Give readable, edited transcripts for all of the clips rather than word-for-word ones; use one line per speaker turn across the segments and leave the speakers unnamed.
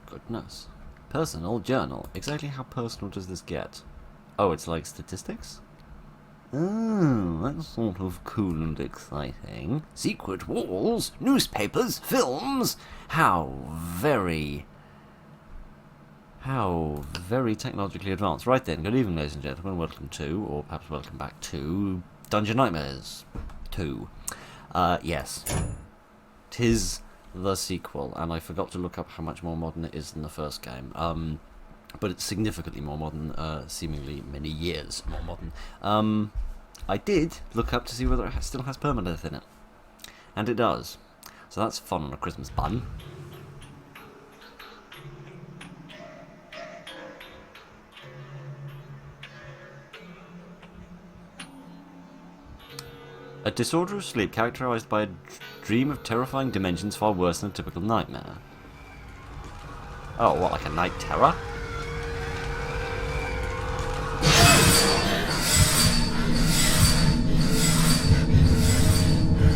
Goodness. Personal journal. Exactly how personal does this get? Oh, it's like statistics? Oh, that's sort of cool and exciting. Secret walls, newspapers, films. How very technologically advanced. Right then, good evening, ladies and gentlemen. Welcome to, or perhaps welcome back to, Dungeon Nightmares 2. Yes. 'Tis the sequel, and I forgot to look up how much more modern it is than the first game. But it's significantly more modern, seemingly many years more modern. I did look up to see whether it still has permadeath in it. And it does. So that's fun on a Christmas bun. A disorder of sleep characterized by a dream of terrifying dimensions far worse than a typical nightmare. Oh, what, like a night terror?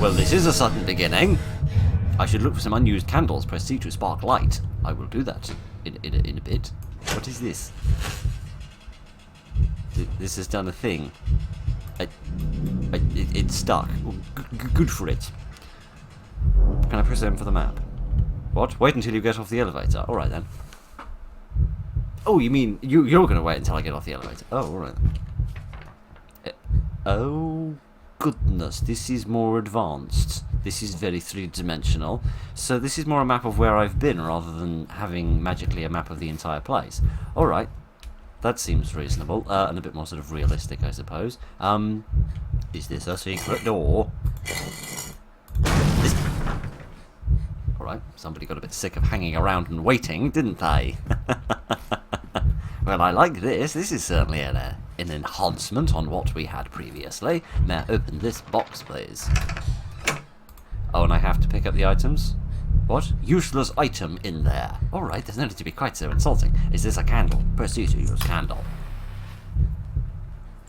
Well, this is a sudden beginning. I should look for some unused candles. Press C to spark light. I will do that in a bit. What is this? This has done a thing. It's stuck. Good for it. Can I press M for the map? What? Wait until you get off the elevator. Alright then. Oh, you mean you're going to wait until I get off the elevator? Oh, alright then. Oh, goodness. This is more advanced. This is very three-dimensional. So this is more a map of where I've been rather than having magically a map of the entire place. Alright. That seems reasonable, and a bit more sort of realistic, I suppose. Is this a secret door? Alright, somebody got a bit sick of hanging around and waiting, didn't they? Well, I like this. This is certainly an enhancement on what we had previously. May I open this box, please? Oh, and I have to pick up the items? What? Useless item in there. Alright, there's no need to be quite so insulting. Is this a candle? Proceed to use candle.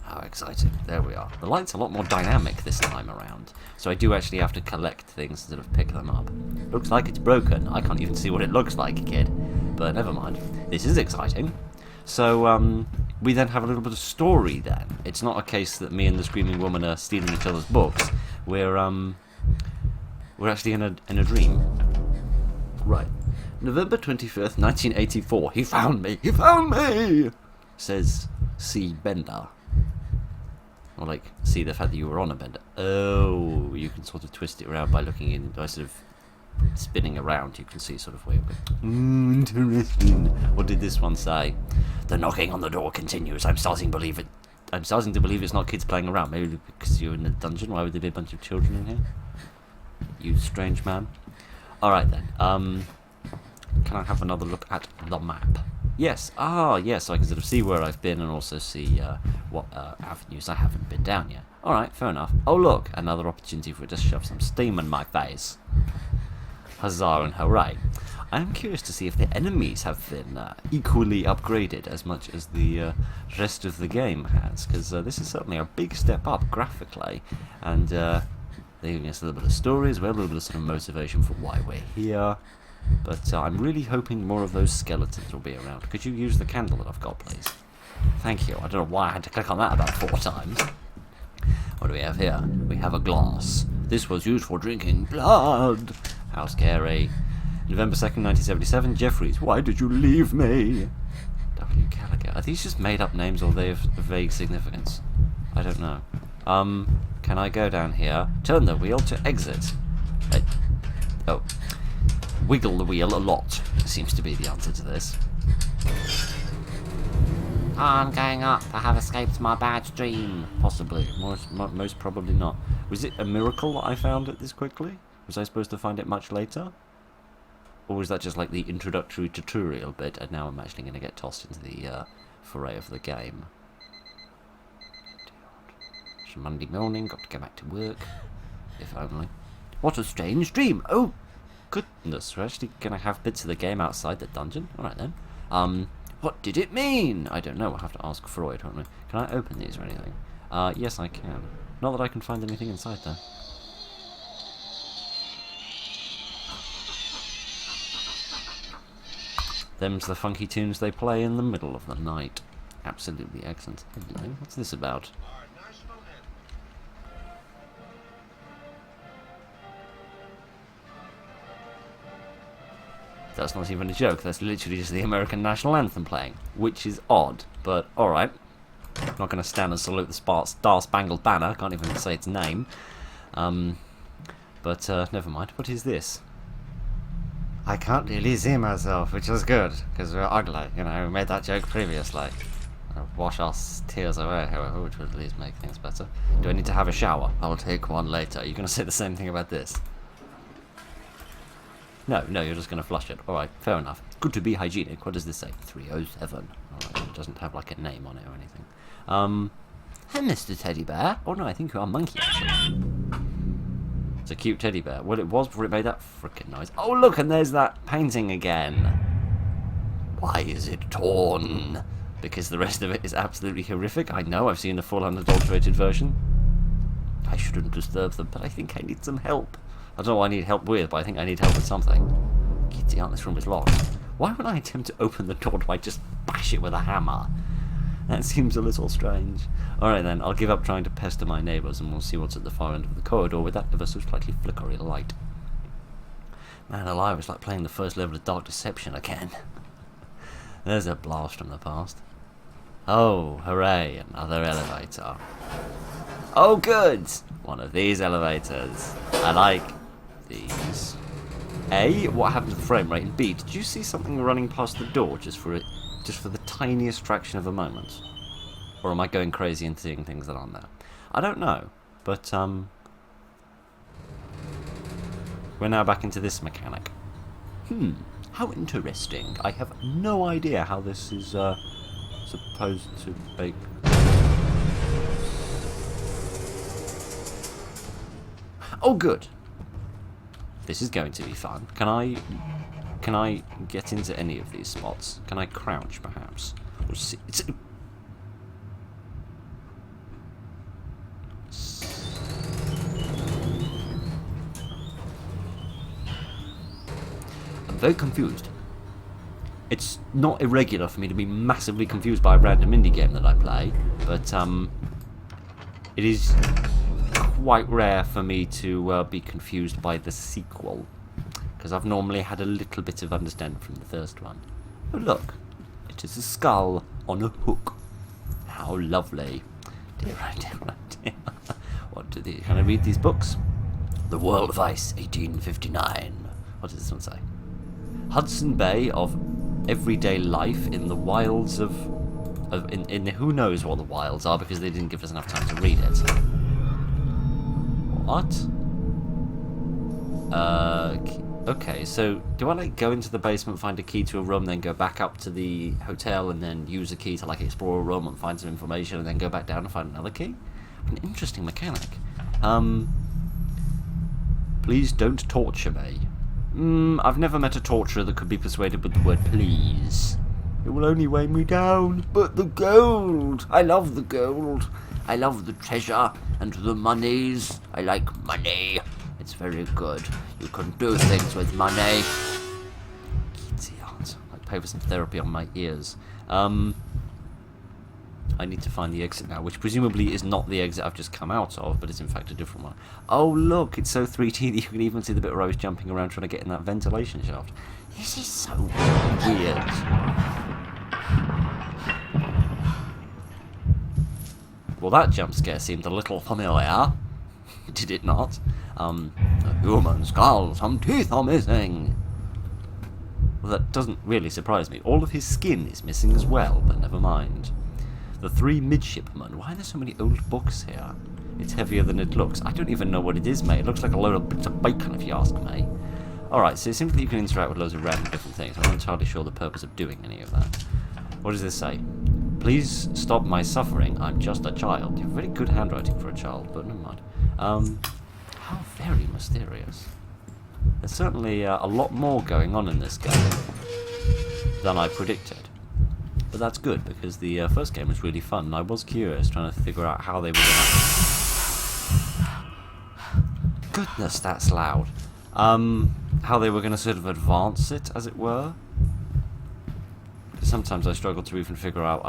How exciting. There we are. The light's a lot more dynamic this time around. So I do actually have to collect things instead of pick them up. Looks like it's broken. I can't even see what it looks like, kid. But never mind. This is exciting. So, we then have a little bit of story then. It's not a case that me and the Screaming Woman are stealing each other's books. We're actually in a dream. Right. November 25th, 1984. He found me! He found me! Says C. Bender. Or like, see the fact that you were on a bender. Oh, you can sort of twist it around by looking in, by sort of spinning around. You can see sort of where you're going. Interesting. What did this one say? The knocking on the door continues. I'm starting to believe it's not kids playing around. Maybe because you're in a dungeon. Why would there be a bunch of children in here? You strange man. Alright then, can I have another look at the map? Yes, yes, so I can sort of see where I've been and also see what avenues I haven't been down yet. Alright, fair enough. Oh look, another opportunity for it to shove some steam in my face. Huzzah and hooray. I am curious to see if the enemies have been equally upgraded as much as the rest of the game has, because this is certainly a big step up graphically, and they're giving us a little bit of story as well, a little bit of sort of motivation for why we're here. But I'm really hoping more of those skeletons will be around. Could you use the candle that I've got, please? Thank you. I don't know why I had to click on that about 4 times. What do we have here? We have a glass. This was used for drinking blood. How scary. November 2nd, 1977. Jeffries, why did you leave me? W. Gallagher. Are these just made up names or are they of vague significance? I don't know. Can I go down here? Turn the wheel to exit. Oh. Wiggle the wheel a lot seems to be the answer to this. I'm going up. I have escaped my bad dream. Possibly. Most probably not. Was it a miracle that I found it this quickly? Was I supposed to find it much later? Or was that just like the introductory tutorial bit and now I'm actually going to get tossed into the foray of the game? It's Monday morning, got to go back to work. If only. What a strange dream! Oh, goodness, we're actually going to have bits of the game outside the dungeon? Alright then. What did it mean? I don't know, we'll have to ask Freud, won't we? Can I open these or anything? Yes I can. Not that I can find anything inside though. Them's the funky tunes they play in the middle of the night. Absolutely excellent. Hello, what's this about? That's not even a joke, that's literally just the American national anthem playing, which is odd, but alright. I'm not going to stand and salute the Star-Spangled Banner, can't even say its name. But never mind, what is this? I can't really see myself, which is good, because we're ugly, you know, we made that joke previously. Wash our tears away, however, which would at least make things better. Do I need to have a shower? I'll take one later. You're going to say the same thing about this? No, you're just going to flush it. Alright, fair enough. Good to be hygienic. What does this say? 307. Alright, it doesn't have like a name on it or anything. Hey, Mr. Teddy Bear. Oh no, I think you are a monkey, actually. It's a cute teddy bear. Well, it was before it made that frickin' noise. Oh, look, and there's that painting again. Why is it torn? Because the rest of it is absolutely horrific. I know, I've seen the full unadulterated version. I shouldn't disturb them, but I think I need some help. I don't know what I need help with, but I think I need help with something. Kitty, out, this room is locked. Why would I attempt to open the door? Do I just bash it with a hammer? That seems a little strange. Alright then, I'll give up trying to pester my neighbours and we'll see what's at the far end of the corridor with that ever so slightly flickery light. Man alive, it's like playing the first level of Dark Deception again. There's a blast from the past. Oh, hooray, another elevator. Oh good! One of these elevators. I like these. A, what happened to the frame rate? And B, did you see something running past the door just for the tiniest fraction of a moment? Or am I going crazy and seeing things that aren't there? I don't know, but we're now back into this mechanic. How interesting. I have no idea how this is supposed to be. Oh good. This is going to be fun. Can I get into any of these spots? Can I crouch, perhaps? We'll see. I'm very confused. It's not irregular for me to be massively confused by a random indie game that I play, but it is quite rare for me to be confused by the sequel, because I've normally had a little bit of understanding from the first one. Oh look, it is a skull on a hook. How lovely. Dear, oh dear, oh dear. What do these? Can I read these books? The World of Ice, 1859. What does this one say? Hudson Bay of everyday life in the wilds of in who knows what the wilds are, because they didn't give us enough time to read it. What? Okay, so do I like go into the basement, find a key to a room, then go back up to the hotel and then use a key to like explore a room and find some information and then go back down and find another key? An interesting mechanic. Please don't torture me. I've never met a torturer that could be persuaded with the word please. It will only weigh me down. But the gold! I love the gold. I love the treasure and the monies. I like money. It's very good. You can do things with money. Idiot. I'd pay for some therapy on my ears. I need to find the exit now, which presumably is not the exit I've just come out of, but it's in fact a different one. Oh look, it's so 3D that you can even see the bit where I was jumping around trying to get in that ventilation shaft. This is so weird. Well, that jump scare seemed a little familiar. Did it not? A human skull, some teeth are missing. Well, that doesn't really surprise me. All of his skin is missing as well, but never mind. The three midshipmen. Why are there so many old books here? It's heavier than it looks. I don't even know what it is, mate. It looks like a load of bits of bacon, if you ask me. Alright, so it seems that you can interact with loads of random different things. I'm not entirely sure the purpose of doing any of that. What does this say? Please stop my suffering. I'm just a child. You have very good handwriting for a child, but never mind. How very mysterious. There's certainly a lot more going on in this game than I predicted. But that's good, because the first game was really fun, and I was curious, trying to figure out how they were going to... Goodness, that's loud. How they were going to sort of advance it, as it were. sometimes I struggle to even figure out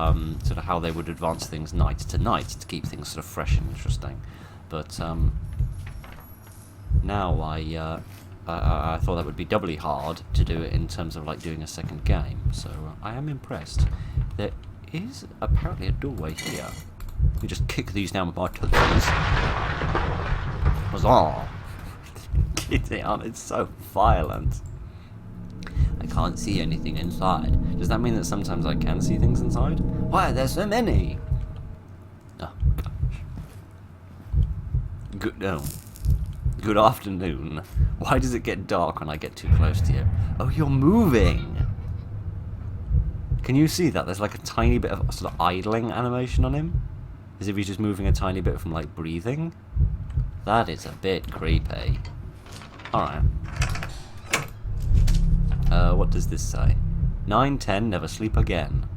sort of how they would advance things night to night to keep things sort of fresh and interesting. But now I thought that would be doubly hard to do it in terms of like doing a second game. So I am impressed. There is apparently a doorway here. You just kick these down with my toes. Huzzah! Get on, it's so violent. I can't see anything inside. Does that mean that sometimes I can see things inside? Why, there's so many! Oh, gosh. Good afternoon. Why does it get dark when I get too close to you? Oh, you're moving! Can you see that? There's like a tiny bit of sort of idling animation on him. As if he's just moving a tiny bit from like breathing. That is a bit creepy. Alright. What does this say? 9:10, never sleep again.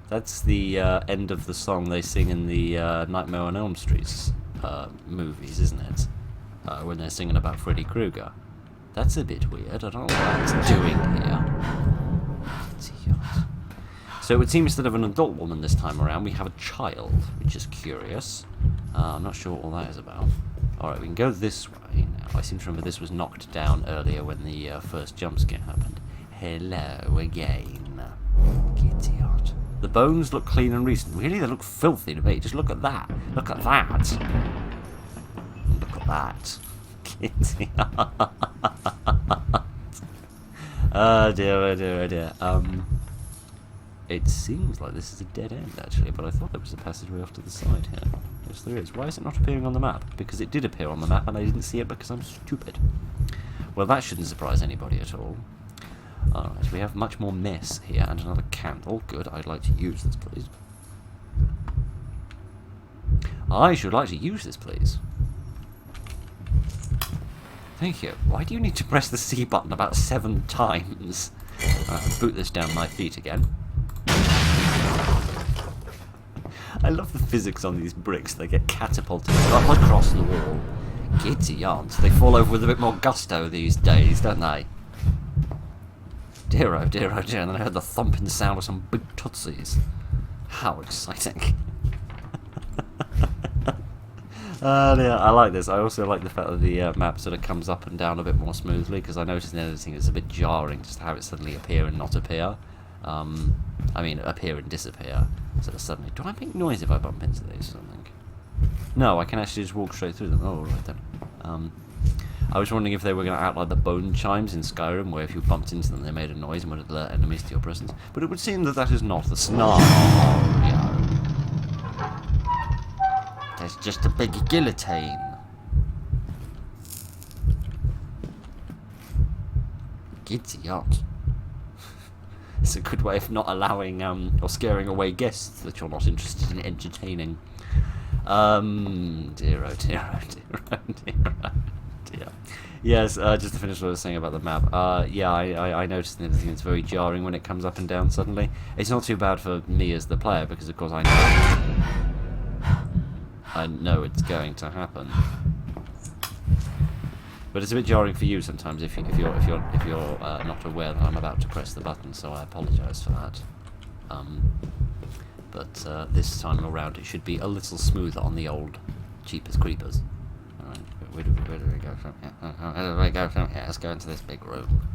That's the end of the song they sing in the Nightmare on Elm Street movies, isn't it? When they're singing about Freddy Krueger. That's a bit weird. I don't know what that's doing here. So it would seem instead of an adult woman this time around, we have a child, which is curious. I'm not sure what all that is about. Alright, we can go this way now. I seem to remember this was knocked down earlier when the first jump scare happened. Hello again. Get out. The bones look clean and recent. Really? They look filthy to me. Just look at that. Look at that. Look at that. Kitty. Oh dear, oh dear, oh dear. It seems like this is a dead end, actually, but I thought there was a passageway off to the side here. Yes, there is. Why is it not appearing on the map? Because it did appear on the map, and I didn't see it because I'm stupid. Well, that shouldn't surprise anybody at all. Alright, we have much more mess here, and another candle. Good, I'd like to use this, please. I should like to use this, please. Thank you. Why do you need to press the C button about 7 times? Boot this down my feet again. I love the physics on these bricks. They get catapulted up across the wall. Giddy aunt. They fall over with a bit more gusto these days, don't they? Dear oh dear oh dear. And then I heard the thumping sound of some big tootsies. How exciting. Yeah, I like this. I also like the fact that the map sort of comes up and down a bit more smoothly, because I noticed in editing it's a bit jarring just how it suddenly appear and not appear. I mean, appear and disappear. Sort of suddenly. Do I make noise if I bump into these or something? No, I can actually just walk straight through them. Oh, right then. I was wondering if they were going to act like the bone chimes in Skyrim, where if you bumped into them they made a noise and would alert enemies to your presence. But it would seem that that is not the scenario. There's just a big guillotine. Giddy yacht. It's a good way of not allowing or scaring away guests that you're not interested in entertaining. Dear oh dear oh dear oh dear oh dear. Yes, just to finish what I was saying about the map. Yeah, I noticed that it's very jarring when it comes up and down suddenly. It's not too bad for me as the player because of course I know it's going to happen. But it's a bit jarring for you sometimes if you're not aware that I'm about to press the button, so I apologise for that. But this time around it should be a little smoother on the old Jeepers Creepers. Alright, where do we go from here? Where do we go from here? Let's go into this big room.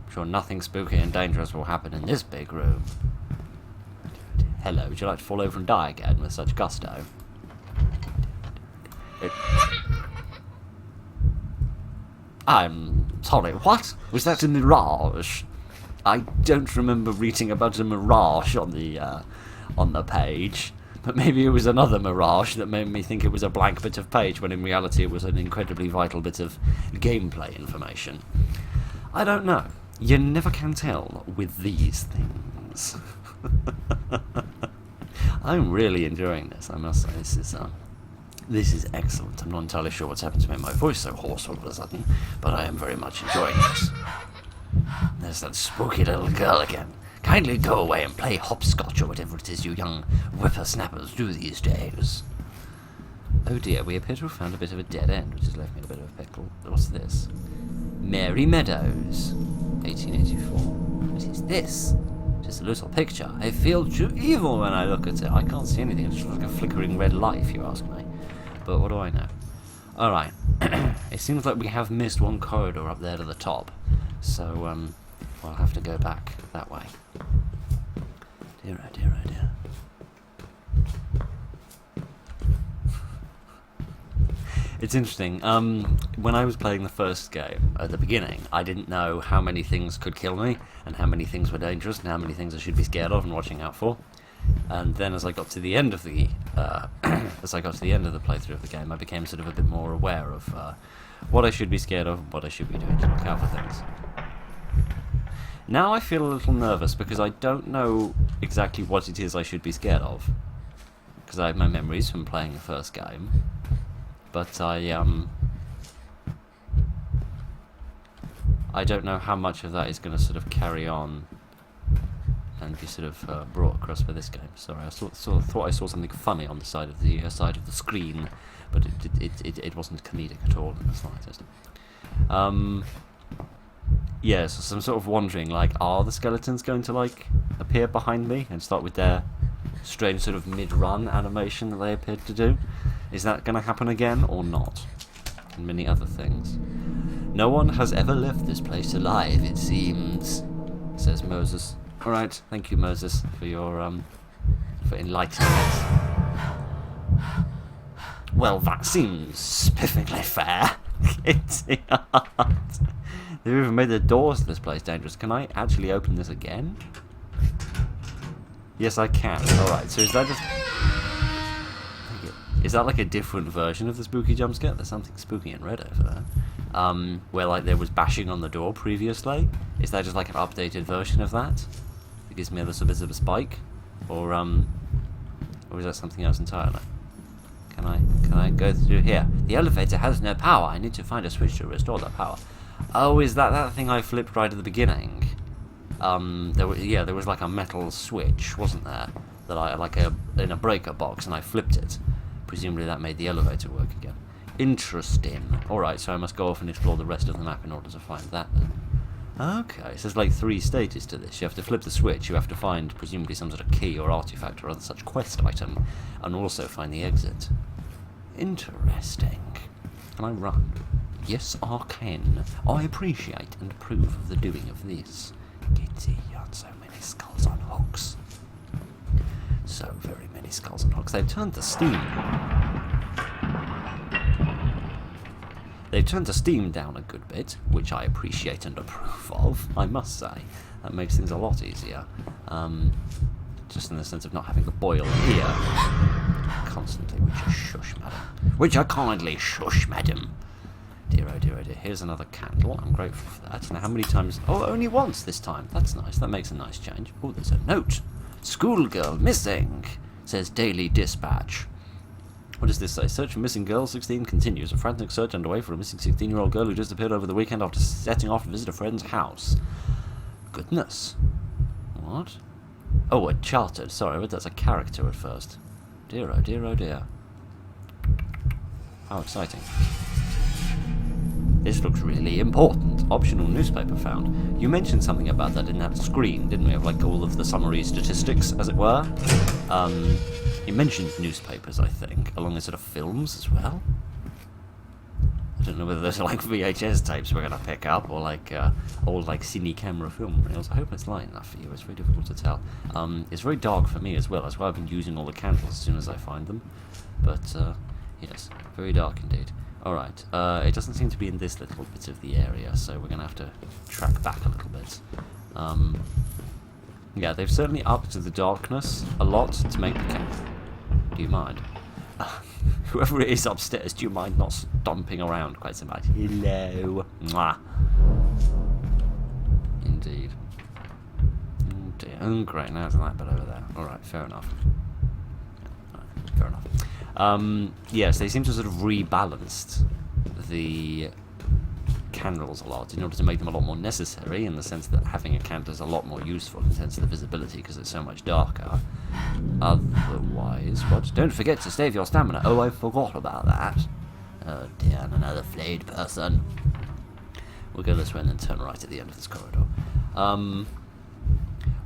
I'm sure nothing spooky and dangerous will happen in this big room. Hello, would you like to fall over and die again with such gusto? I'm sorry, what? Was that a mirage? I don't remember reading about a mirage on the page, but maybe it was another mirage that made me think it was a blank bit of page when in reality it was an incredibly vital bit of gameplay information. I don't know. You never can tell with these things. I'm really enjoying this, I must say. This is excellent. I'm not entirely sure what's happened to me. My voice is so hoarse all of a sudden, but I am very much enjoying this. There's that spooky little girl again. Kindly go away and play hopscotch or whatever it is you young whippersnappers do these days. Oh dear, we appear to have found a bit of a dead end, which has left me in a bit of a pickle. What's this? Mary Meadows. 1884. What is this? Just a little picture. I feel too evil when I look at it. I can't see anything. It's just like a flickering red light, if you ask me. But what do I know? Alright. It seems like we have missed one corridor up there to the top. So, I'll have to go back that way. Dear, oh dear, oh dear. It's interesting. When I was playing the first game, at the beginning, I didn't know how many things could kill me, and how many things were dangerous, and how many things I should be scared of and watching out for. And then as I got to the end of the playthrough of the game, I became sort of a bit more aware of what I should be scared of, and what I should be doing to look out for things. Now I feel a little nervous because I don't know exactly what it is I should be scared of. Because I have my memories from playing the first game. But I don't know how much of that is going to sort of carry on and be sort of brought across for this game. Sorry, I thought I saw something funny on the side of the screen, but it wasn't comedic at all in the slightest. Yeah, so I'm sort of wondering, like, are the skeletons going to like appear behind me and start with their strange sort of mid-run animation that they appeared to do? Is that going to happen again, or not? And many other things. No one has ever left this place alive, it seems, says Moses. Alright, thank you, Moses, for your, for enlightening us. Well, that seems perfectly fair. They've even made the doors to this place dangerous. Can I actually open this again? Yes, I can. Alright, so is that just... Is that like a different version of the spooky jumpscare? There's something spooky in red over there. Where like there was bashing on the door previously. Is that just like an updated version of that? It gives me a little bit of a spike? Or is that something else entirely? Can I go through here? The elevator has no power. I need to find a switch to restore that power. Oh, is that thing I flipped right at the beginning? There was like a metal switch, wasn't there? That I in a breaker box, and I flipped it. Presumably that made the elevator work again. Interesting. Alright, so I must go off and explore the rest of the map in order to find that then. Okay, so there's like 3 stages to this. You have to flip the switch, you have to find presumably some sort of key or artifact or other such quest item, and also find the exit. Interesting. Can I run? Yes, I can. I appreciate and approve of the doing of this. Giddy on so many skulls on hooks. So very many skulls on hooks. They've turned the steam. They've turned the steam down a good bit, which I appreciate and approve of, I must say. That makes things a lot easier. Just in the sense of not having to boil here constantly. Which I shush, madam. Which I kindly shush, madam. Dear, oh dear, oh dear. Here's another candle. I'm grateful for that. Now, how many times? Oh, only once this time. That's nice. That makes a nice change. Oh, there's a note. Schoolgirl missing, says Daily Dispatch. What does this say? Search for missing girl 16 continues. A frantic search underway for a missing 16-year-old girl who disappeared over the weekend after setting off to visit a friend's house. Goodness. What? Oh, a chartered. Sorry, but that's a character at first. Dear, oh dear, oh dear. How exciting. This looks really important. Optional newspaper found. You mentioned something about that in that screen, didn't we? Of like all of the summary statistics, as it were. You mentioned newspapers, I think, along with sort of films as well. I don't know whether those are like VHS tapes we're going to pick up, or like old like cine camera film reels. I hope it's light enough for you. It's very difficult to tell. It's very dark for me as well. That's why I've been using all the candles as soon as I find them. But yes, very dark indeed. Alright, it doesn't seem to be in this little bit of the area, so we're going to have to track back a little bit. Yeah, they've certainly upped the darkness a lot to make the Do you mind? Whoever it is upstairs, do you mind not stomping around quite so much? Hello. Mwah. Indeed. Oh dear. Oh great, now isn't that bit over there? Alright, fair enough. Right, fair enough. Yes, they seem to have sort of rebalanced the candles a lot in order to make them a lot more necessary, in the sense that having a candle is a lot more useful in the sense of the visibility because it's so much darker. Otherwise, what? Don't forget to save your stamina. Oh, I forgot about that. Oh dear, and another flayed person. We'll go this way and then turn right at the end of this corridor.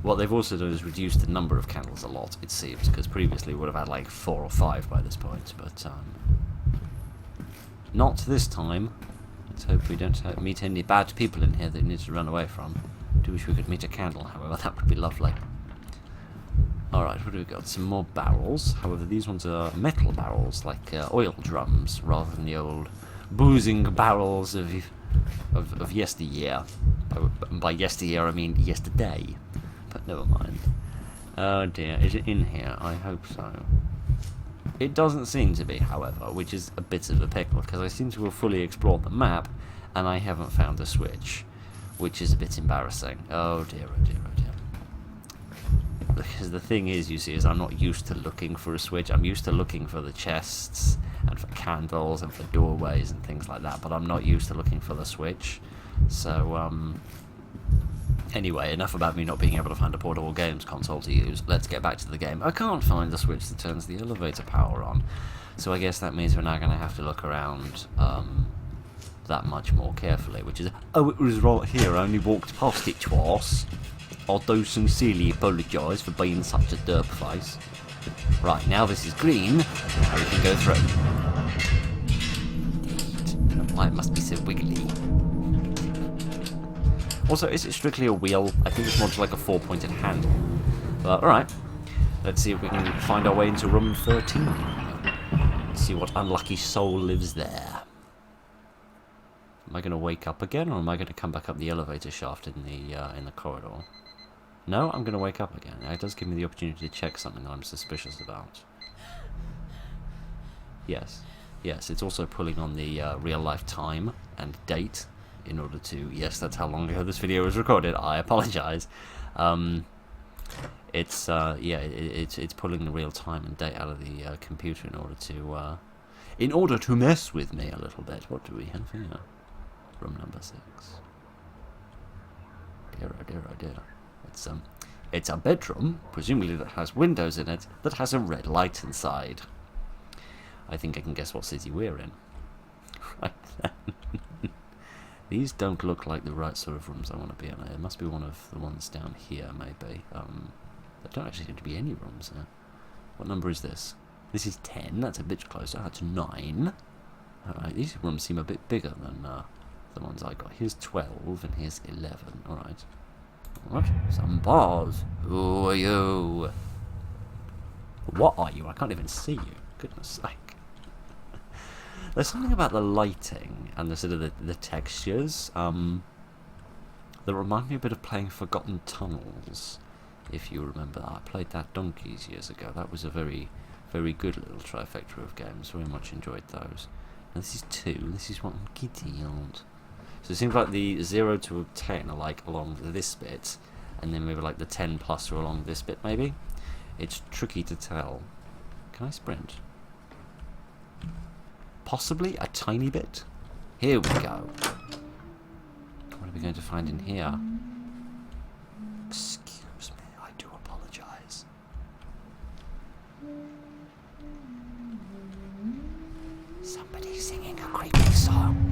What they've also done is reduced the number of candles a lot, it seems, because previously we would have had like 4 or 5 by this point, but not this time. Let's hope we don't meet any bad people in here that we need to run away from. I do wish we could meet a candle, however, that would be lovely. Alright, what do we got? Some more barrels. However, these ones are metal barrels, like oil drums, rather than the old boozing barrels of yesteryear. By yesteryear, I mean yesterday. But never mind. Oh dear, is it in here? I hope so. It doesn't seem to be, however, which is a bit of a pickle, because I seem to have fully explored the map, and I haven't found a switch, which is a bit embarrassing. Oh dear, oh dear, oh dear. Because the thing is, you see, is I'm not used to looking for a switch. I'm used to looking for the chests, and for candles, and for doorways, and things like that, but I'm not used to looking for the switch. So, anyway, enough about me not being able to find a portable games console to use. Let's get back to the game. I can't find the switch that turns the elevator power on, so I guess that means we're now going to have to look around that much more carefully, which is... Oh, it was right here. I only walked past it twice. I do sincerely apologise for being such a derp face. Right, now this is green. Now we can go through. Indeed. I don't know why it must be so wiggly. Also, is it strictly a wheel? I think it's more just like a 4-pointed handle. But, alright. Let's see if we can find our way into room 13. Let's see what unlucky soul lives there. Am I going to wake up again, or am I going to come back up the elevator shaft in the corridor? No, I'm going to wake up again. It does give me the opportunity to check something that I'm suspicious about. Yes. Yes, it's also pulling on the real-life time and date in order to... Yes, that's how long ago this video was recorded. I apologise. It's pulling the real time and date out of the computer in order to mess with me a little bit. What do we have here? Room number 6. Dear, oh dear, oh dear. It's a bedroom, presumably that has windows in it, that has a red light inside. I think I can guess what city we're in. Right then. These don't look like the right sort of rooms I want to be in. It must be one of the ones down here, maybe. There don't actually seem to be any rooms there. What number is this? This is 10, that's a bit closer. That's 9. Alright, these rooms seem a bit bigger than the ones I got. Here's 12 and here's 11. Alright. What? Some bars. Who are you? What are you? I can't even see you. Goodness sake. There's something about the lighting and the sort of the textures that remind me a bit of playing Forgotten Tunnels, if you remember that. I played that donkeys years ago. That was a very, very good little trifecta of games. Very much enjoyed those. Now this is 2. This is what I'm getting on. So it seems like the 0 to 10 are like along this bit, and then maybe like the 10 plus are along this bit maybe. It's tricky to tell. Can I sprint? Possibly a tiny bit. Here we go. What are we going to find in here? Excuse me, I do apologise. Somebody's singing a creepy song.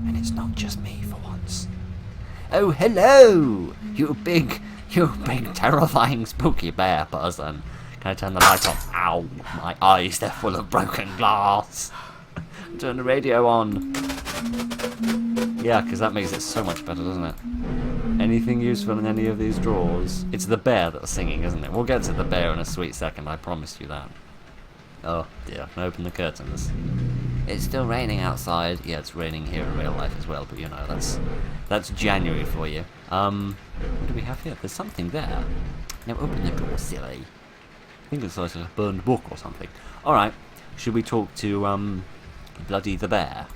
And it's not just me for once. Oh, hello! You big, terrifying, spooky bear person. Can I turn the light off? Ow, my eyes, they're full of broken glass. Turn the radio on. Yeah, because that makes it so much better, doesn't it? Anything useful in any of these drawers? It's the bear that's singing, isn't it? We'll get to the bear in a sweet second, I promise you that. Oh, dear. Open the curtains. It's still raining outside. Yeah, it's raining here in real life as well, but you know, that's January for you. What do we have here? There's something there. Now open the door, silly. I think it's like a burned book or something. Alright, should we talk to, Bloody the Bear?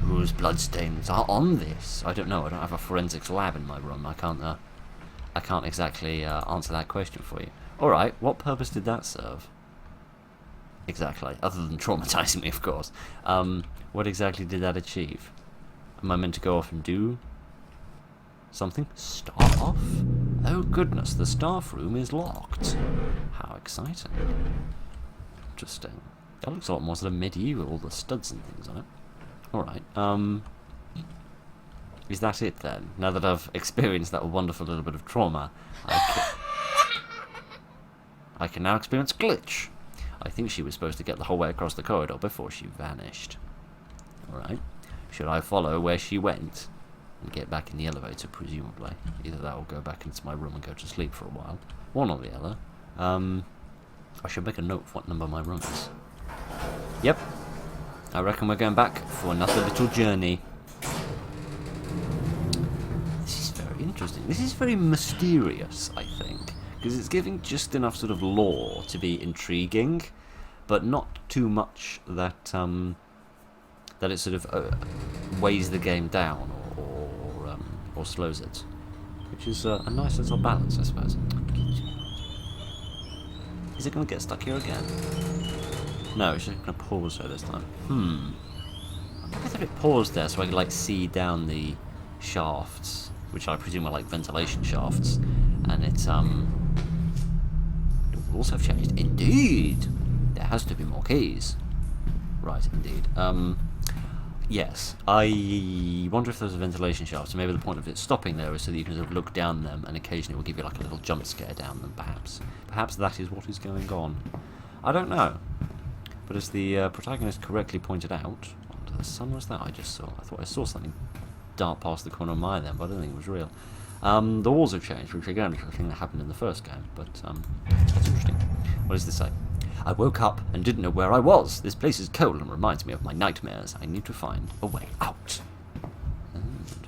Whose bloodstains are on this? I don't know, I don't have a forensics lab in my room. I can't exactly answer that question for you. Alright, what purpose did that serve? Exactly, other than traumatizing me, of course. What exactly did that achieve? Am I meant to go off and do something? Staff? Oh goodness, the staff room is locked. How exciting. Interesting. That looks a lot more sort of medieval, all the studs and things on it. Alright, is that it then? Now that I've experienced that wonderful little bit of trauma, I can now experience glitch. I think she was supposed to get the whole way across the corridor before she vanished. Alright, should I follow where she went and get back in the elevator, presumably? Either that or go back into my room and go to sleep for a while. One or the other. I should make a note of what number my room is. Yep, I reckon we're going back for another little journey. This is very interesting. This is very mysterious, I think, because it's giving just enough sort of lore to be intriguing, but not too much that that it sort of weighs the game down or slows it, which is a nice little balance, I suppose. Is it going to get stuck here again? No, it's just going to pause there this time. I thought it paused there so I could like see down the shafts, which I presume are like ventilation shafts, and it's the rules have changed. Indeed, there has to be more keys. Right, indeed. Yes, I wonder if there's a ventilation shaft, so maybe the point of it stopping there is so that you can sort of look down them, and occasionally it will give you like a little jump scare down them, perhaps. Perhaps that is what is going on. I don't know. But as the protagonist correctly pointed out, what under the sun was that I just saw? I thought I saw something dart past the corner of my eye then, but I don't think it was real. The walls have changed, which again is a thing that happened in the first game, but that's interesting. What does this say? I woke up and didn't know where I was. This place is cold and reminds me of my nightmares. I need to find a way out.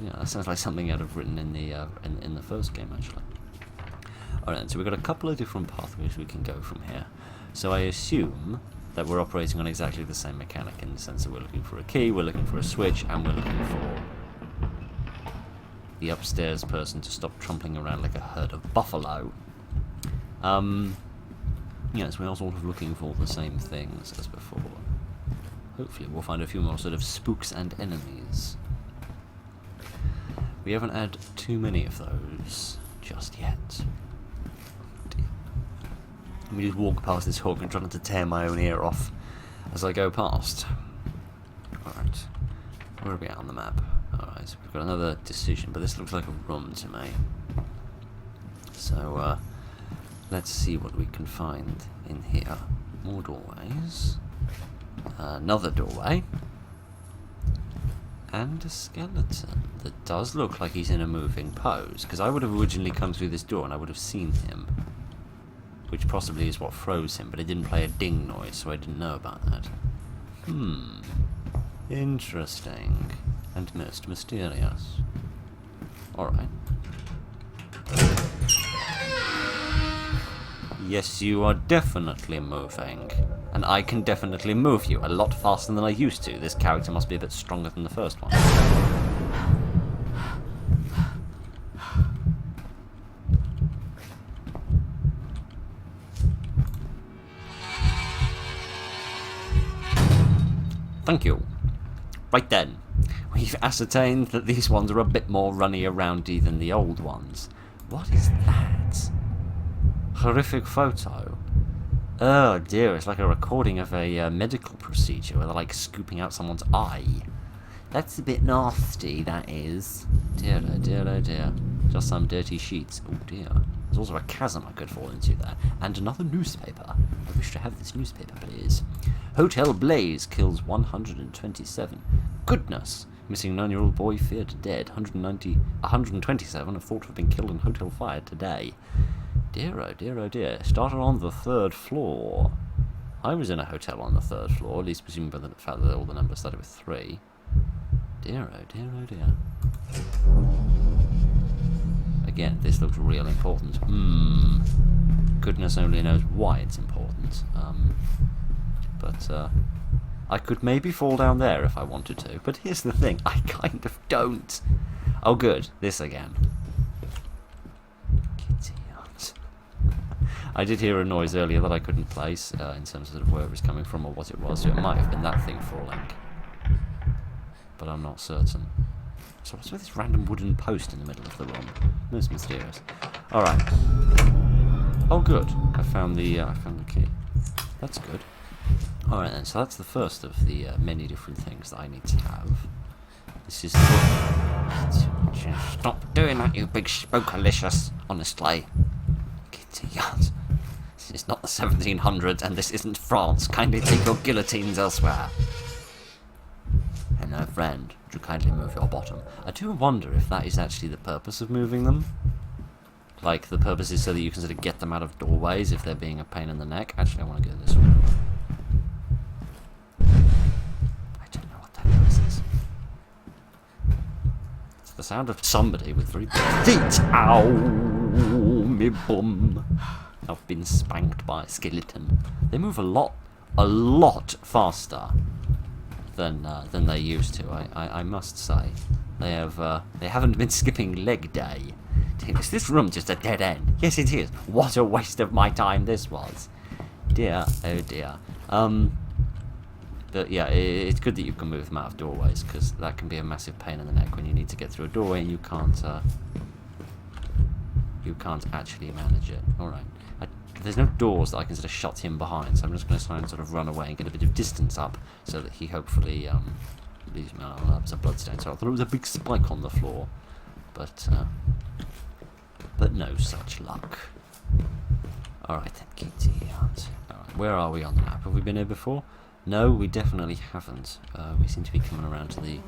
Yeah, that sounds like something I'd have written in the first game, actually. Alright, so we've got a couple of different pathways we can go from here. So I assume that we're operating on exactly the same mechanic in the sense that we're looking for a key, we're looking for a switch, and we're looking for the upstairs person to stop trampling around like a herd of buffalo. Yes, we are sort of looking for the same things as before. Hopefully we'll find a few more sort of spooks and enemies. We haven't had too many of those just yet. Let me just walk past this hawk and try not to tear my own ear off as I go past. Alright, where are we at on the map? Alright, so we've got another decision, but this looks like a room to me. So, let's see what we can find in here. More doorways. Another doorway. And a skeleton that does look like he's in a moving pose, because I would have originally come through this door and I would have seen him. Which possibly is what froze him, but it didn't play a ding noise, so I didn't know about that. Interesting. And most mysterious. Alright. Yes, you are definitely moving. And I can definitely move you a lot faster than I used to. This character must be a bit stronger than the first one. Thank you. Right then, we've ascertained that these ones are a bit more runny aroundy than the old ones. What is that? Horrific photo. Oh dear, it's like a recording of a medical procedure where they're like scooping out someone's eye. That's a bit nasty, that is. Dear, oh dear, oh dear. Just some dirty sheets. Oh dear. There's also a chasm I could fall into there. And another newspaper. I wish to have this newspaper, please. Hotel Blaze kills 127. Goodness! Missing 9-year-old boy feared dead. 127 are thought to have been killed in hotel fire today. Dear, oh dear, oh dear. Started on the 3rd floor. I was in a hotel on the 3rd floor, at least presuming by the fact that all the numbers started with 3. Dear, oh dear, oh dear. Again, this looks real important. Goodness only knows why it's important. But I could maybe fall down there if I wanted to. But here's the thing, I kind of don't. Oh good, this again. Kitty hunt. I did hear a noise earlier that I couldn't place in terms of sort of where it was coming from or what it was. So it might have been that thing falling. But I'm not certain. So what's with this random wooden post in the middle of the room? That's mysterious. Alright. Oh good. I found the key. That's good. Alright then, so that's the first of the many different things that I need to have. This is... Stop doing that, you big spookalicious, honestly. Idiot. This is not the 1700s, and this isn't France. Kindly take your guillotines elsewhere. Hello, friend. Would you kindly move your bottom? I do wonder if that is actually the purpose of moving them. Like, the purpose is so that you can sort of get them out of doorways if they're being a pain in the neck. Actually, I want to go this way. I don't know what that noise is. It's the sound of somebody with very big feet. Ow! Me bum. I've been spanked by a skeleton. They move a lot faster than they used to. I must say, they haven't been skipping leg day. Is this room just a dead end? Yes, it is. What a waste of my time this was. Dear, oh dear. But yeah, it's good that you can move them out of doorways, because that can be a massive pain in the neck when you need to get through a doorway and you can't actually manage it. All right. There's no doors that I can sort of shut him behind, so I'm just going to try and sort of run away and get a bit of distance up, so that he hopefully leaves me alone. That was a bloodstain, so I thought it was a big spike on the floor, but no such luck. All right then, Kitty. All right, where are we on the map? Have we been here before? No, we definitely haven't. We seem to be coming around to the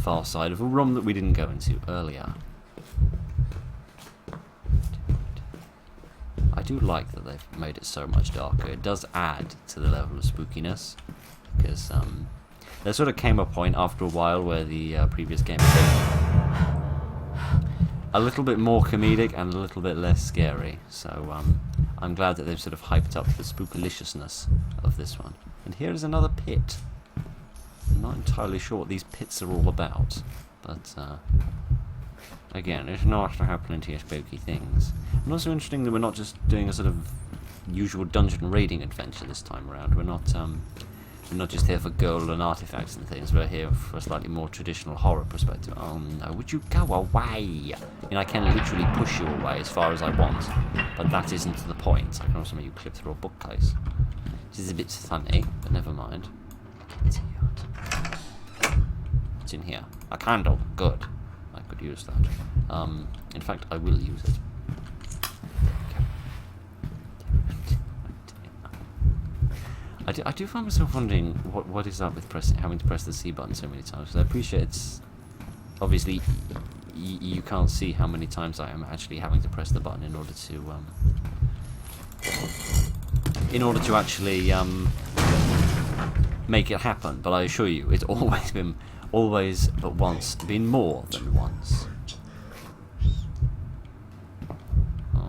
far side of a room that we didn't go into earlier. I do like that they've made it so much darker. It does add to the level of spookiness, because there sort of came a point after a while where the previous game was a little bit more comedic and a little bit less scary. So I'm glad that they've sort of hyped up the spookaliciousness of this one. And here is another pit. I'm not entirely sure what these pits are all about, but again, it's nice to have plenty of spooky things. And also interesting that we're not just doing a sort of usual dungeon raiding adventure this time around. We're not just here for gold and artifacts and things. We're here for a slightly more traditional horror perspective. Oh no, would you go away? You know, I can literally push you away as far as I want, but that isn't the point. I can also make you clip through a bookcase. Which is a bit funny, but never mind. What's in here? A candle. Good. I could use that. In fact, I will use it. I do find myself wondering what is up with having to press the C button so many times. Because I appreciate it's obviously you can't see how many times I am actually having to press the button in order to actually make it happen. But I assure you, it's always but once been more than once.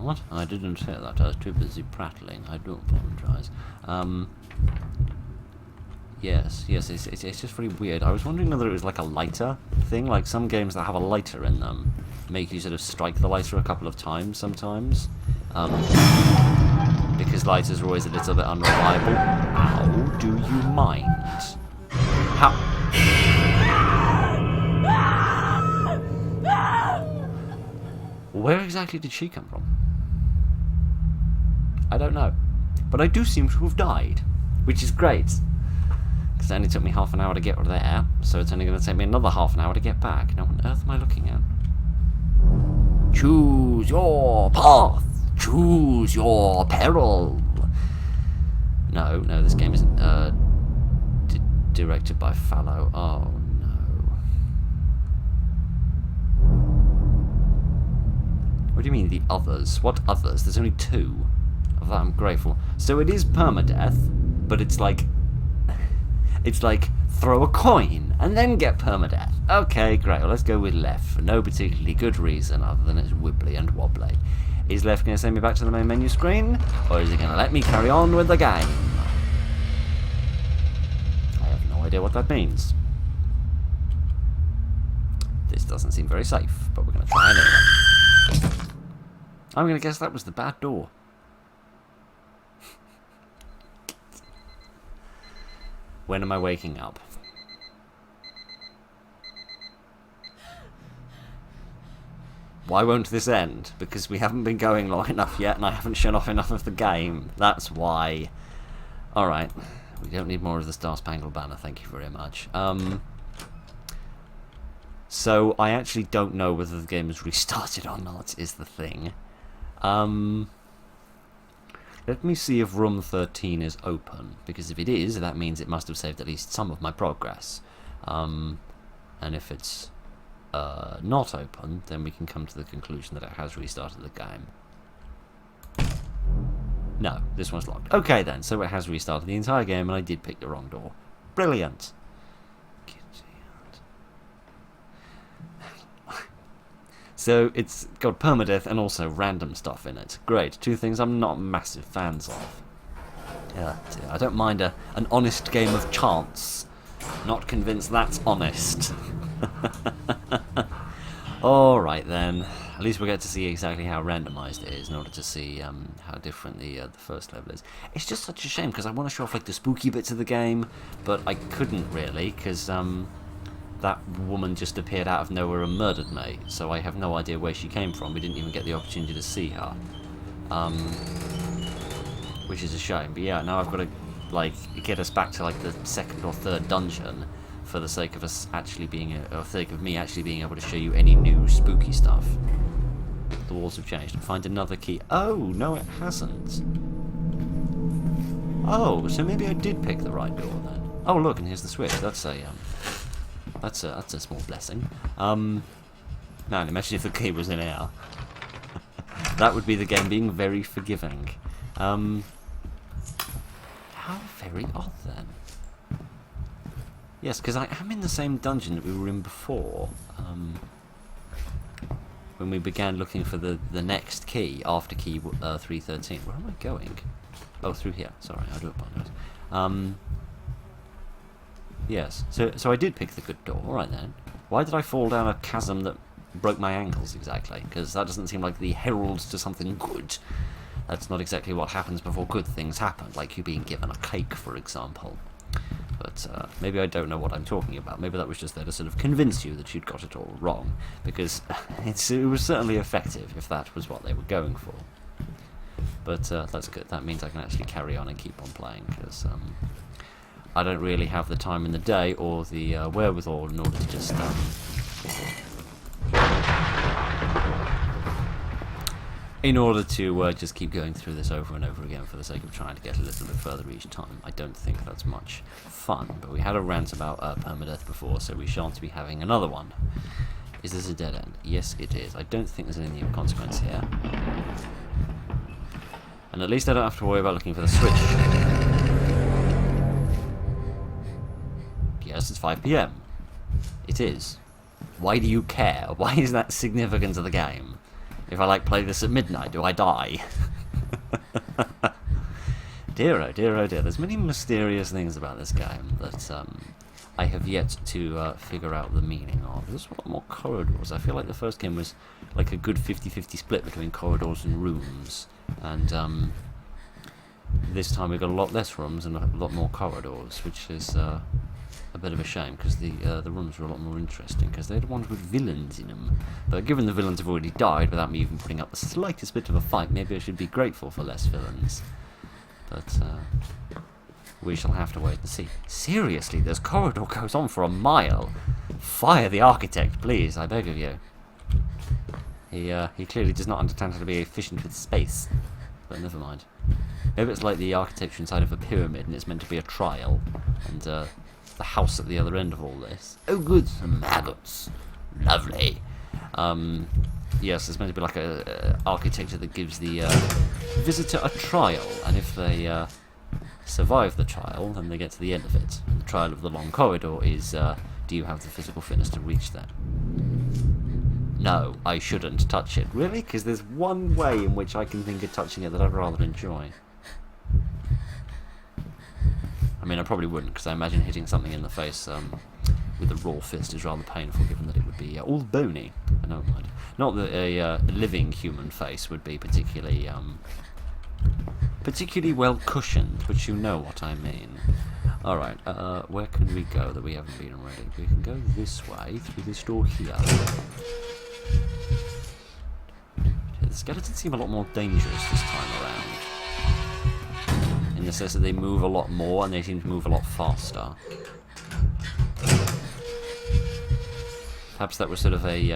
What? I didn't hear that. I was too busy prattling. I do apologise. Yes, it's just very weird. I was wondering whether it was like a lighter thing, like some games that have a lighter in them make you sort of strike the lighter a couple of times sometimes. Because lighters are always a little bit unreliable. How do you mind? How? Where exactly did she come from? I don't know. But I do seem to have died, which is great. Because it only took me half an hour to get there, so it's only going to take me another half an hour to get back. Now, what on earth am I looking at? Choose your path. Choose your peril. No, this game isn't directed by Fallow. Oh, no. What do you mean, the others? What others? There's only two. Of that I'm grateful. So it is permadeath, but it's like throw a coin and then get permadeath. Okay, great. Well, let's go with left for no particularly good reason other than it's wibbly and wobbly. Is left going to send me back to the main menu screen, or is it going to let me carry on with the game? I have no idea what that means. This doesn't seem very safe, but we're going to try anyway. I'm going to guess that was the bad door. When am I waking up? Why won't this end? Because we haven't been going long enough yet and I haven't shown off enough of the game. That's why. Alright. We don't need more of the Star Spangled Banner, thank you very much. So, I actually don't know whether the game has restarted or not, is the thing. Let me see if room 13 is open, because if it is, that means it must have saved at least some of my progress. And if it's not open, then we can come to the conclusion that it has restarted the game. No, this one's locked. Okay then, so it has restarted the entire game, and I did pick the wrong door. Brilliant! So it's got permadeath and also random stuff in it. Great, two things I'm not massive fans of. I don't mind an honest game of chance. Not convinced that's honest. Alright then. At least we'll get to see exactly how randomised it is in order to see how different the first level is. It's just such a shame because I want to show off like the spooky bits of the game, but I couldn't really because that woman just appeared out of nowhere and murdered me, so I have no idea where she came from. We didn't even get the opportunity to see her. Which is a shame, but yeah, now I've got to like get us back to like the second or third dungeon for the sake of us actually being, or sake of me actually being able to show you any new spooky stuff. The walls have changed. Find another key. Oh, no it hasn't. Oh, so maybe I did pick the right door then. Oh look, and here's the switch. That's a small blessing. Man, imagine if the key was in here. That would be the game being very forgiving. How very odd then. Yes, because I am in the same dungeon that we were in before. When we began looking for the next key after key 313. Where am I going? Oh, through here. Sorry, I do apologise. Yes, so I did pick the good door. Alright then. Why did I fall down a chasm that broke my ankles exactly? Because that doesn't seem like the herald to something good. That's not exactly what happens before good things happen, like you being given a cake, for example. But maybe I don't know what I'm talking about. Maybe that was just there to sort of convince you that you'd got it all wrong, because it was certainly effective if that was what they were going for. But that's good. That means I can actually carry on and keep on playing, because I don't really have the time in the day or the wherewithal in order to just just keep going through this over and over again for the sake of trying to get a little bit further each time. I don't think that's much fun, but we had a rant about permadeath before, so we shan't be having another one. Is this a dead end? Yes, it is. I don't think there's any consequence here. And at least I don't have to worry about looking for the switch. Yes, it's 5 PM. It is. Why do you care? Why is that significant to the game? If I like play this at midnight, do I die? Dear oh dear oh dear. There's many mysterious things about this game that I have yet to figure out the meaning of. There's a lot more corridors. I feel like the first game was like a good 50-50 split between corridors and rooms. And this time we've got a lot less rooms and a lot more corridors, which is a bit of a shame, because the rooms were a lot more interesting, because they're the ones with villains in them. But given the villains have already died without me even putting up the slightest bit of a fight, maybe I should be grateful for less villains. But we shall have to wait and see. Seriously, this corridor goes on for a mile. Fire the architect, please, I beg of you. He clearly does not understand how to be efficient with space. But never mind. Maybe it's like the architecture inside of a pyramid and it's meant to be a trial. And the house at the other end of all this. Oh good, some maggots. Lovely. Yes, it's meant to be like a architecture that gives the visitor a trial, and if they survive the trial, then they get to the end of it. The trial of the long corridor is, do you have the physical fitness to reach that? No, I shouldn't touch it. Really? Because there's one way in which I can think of touching it that I'd rather enjoy. I mean, I probably wouldn't, because I imagine hitting something in the face with a raw fist is rather painful, given that it would be all bony. I know, mind. Not that a living human face would be particularly well cushioned, but you know what I mean. Alright, where can we go that we haven't been already? We can go this way, through this door here. The skeletons seem a lot more dangerous this time around. In the sense that they move a lot more and they seem to move a lot faster. Perhaps that was sort of a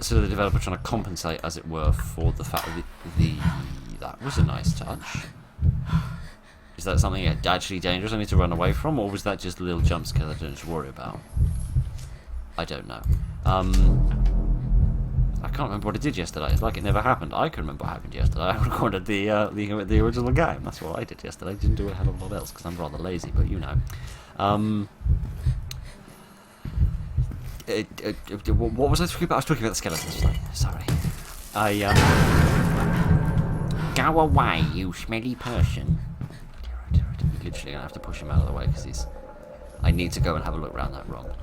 sort of the developer trying to compensate, as it were, for the fact that that was a nice touch. Is that something actually dangerous I need to run away from, or was that just a little jump scare that I don't need to worry about? I don't know. I can't remember what I did yesterday. It's like it never happened. I can remember what happened yesterday. I recorded the original game. That's what I did yesterday. I didn't do a hell of a lot else because I'm rather lazy, but you know. What was I talking about? I was talking about the skeletons. Sorry. Go away, you smelly person. I'm literally gonna have to push him out of the way because I need to go and have a look around that rock.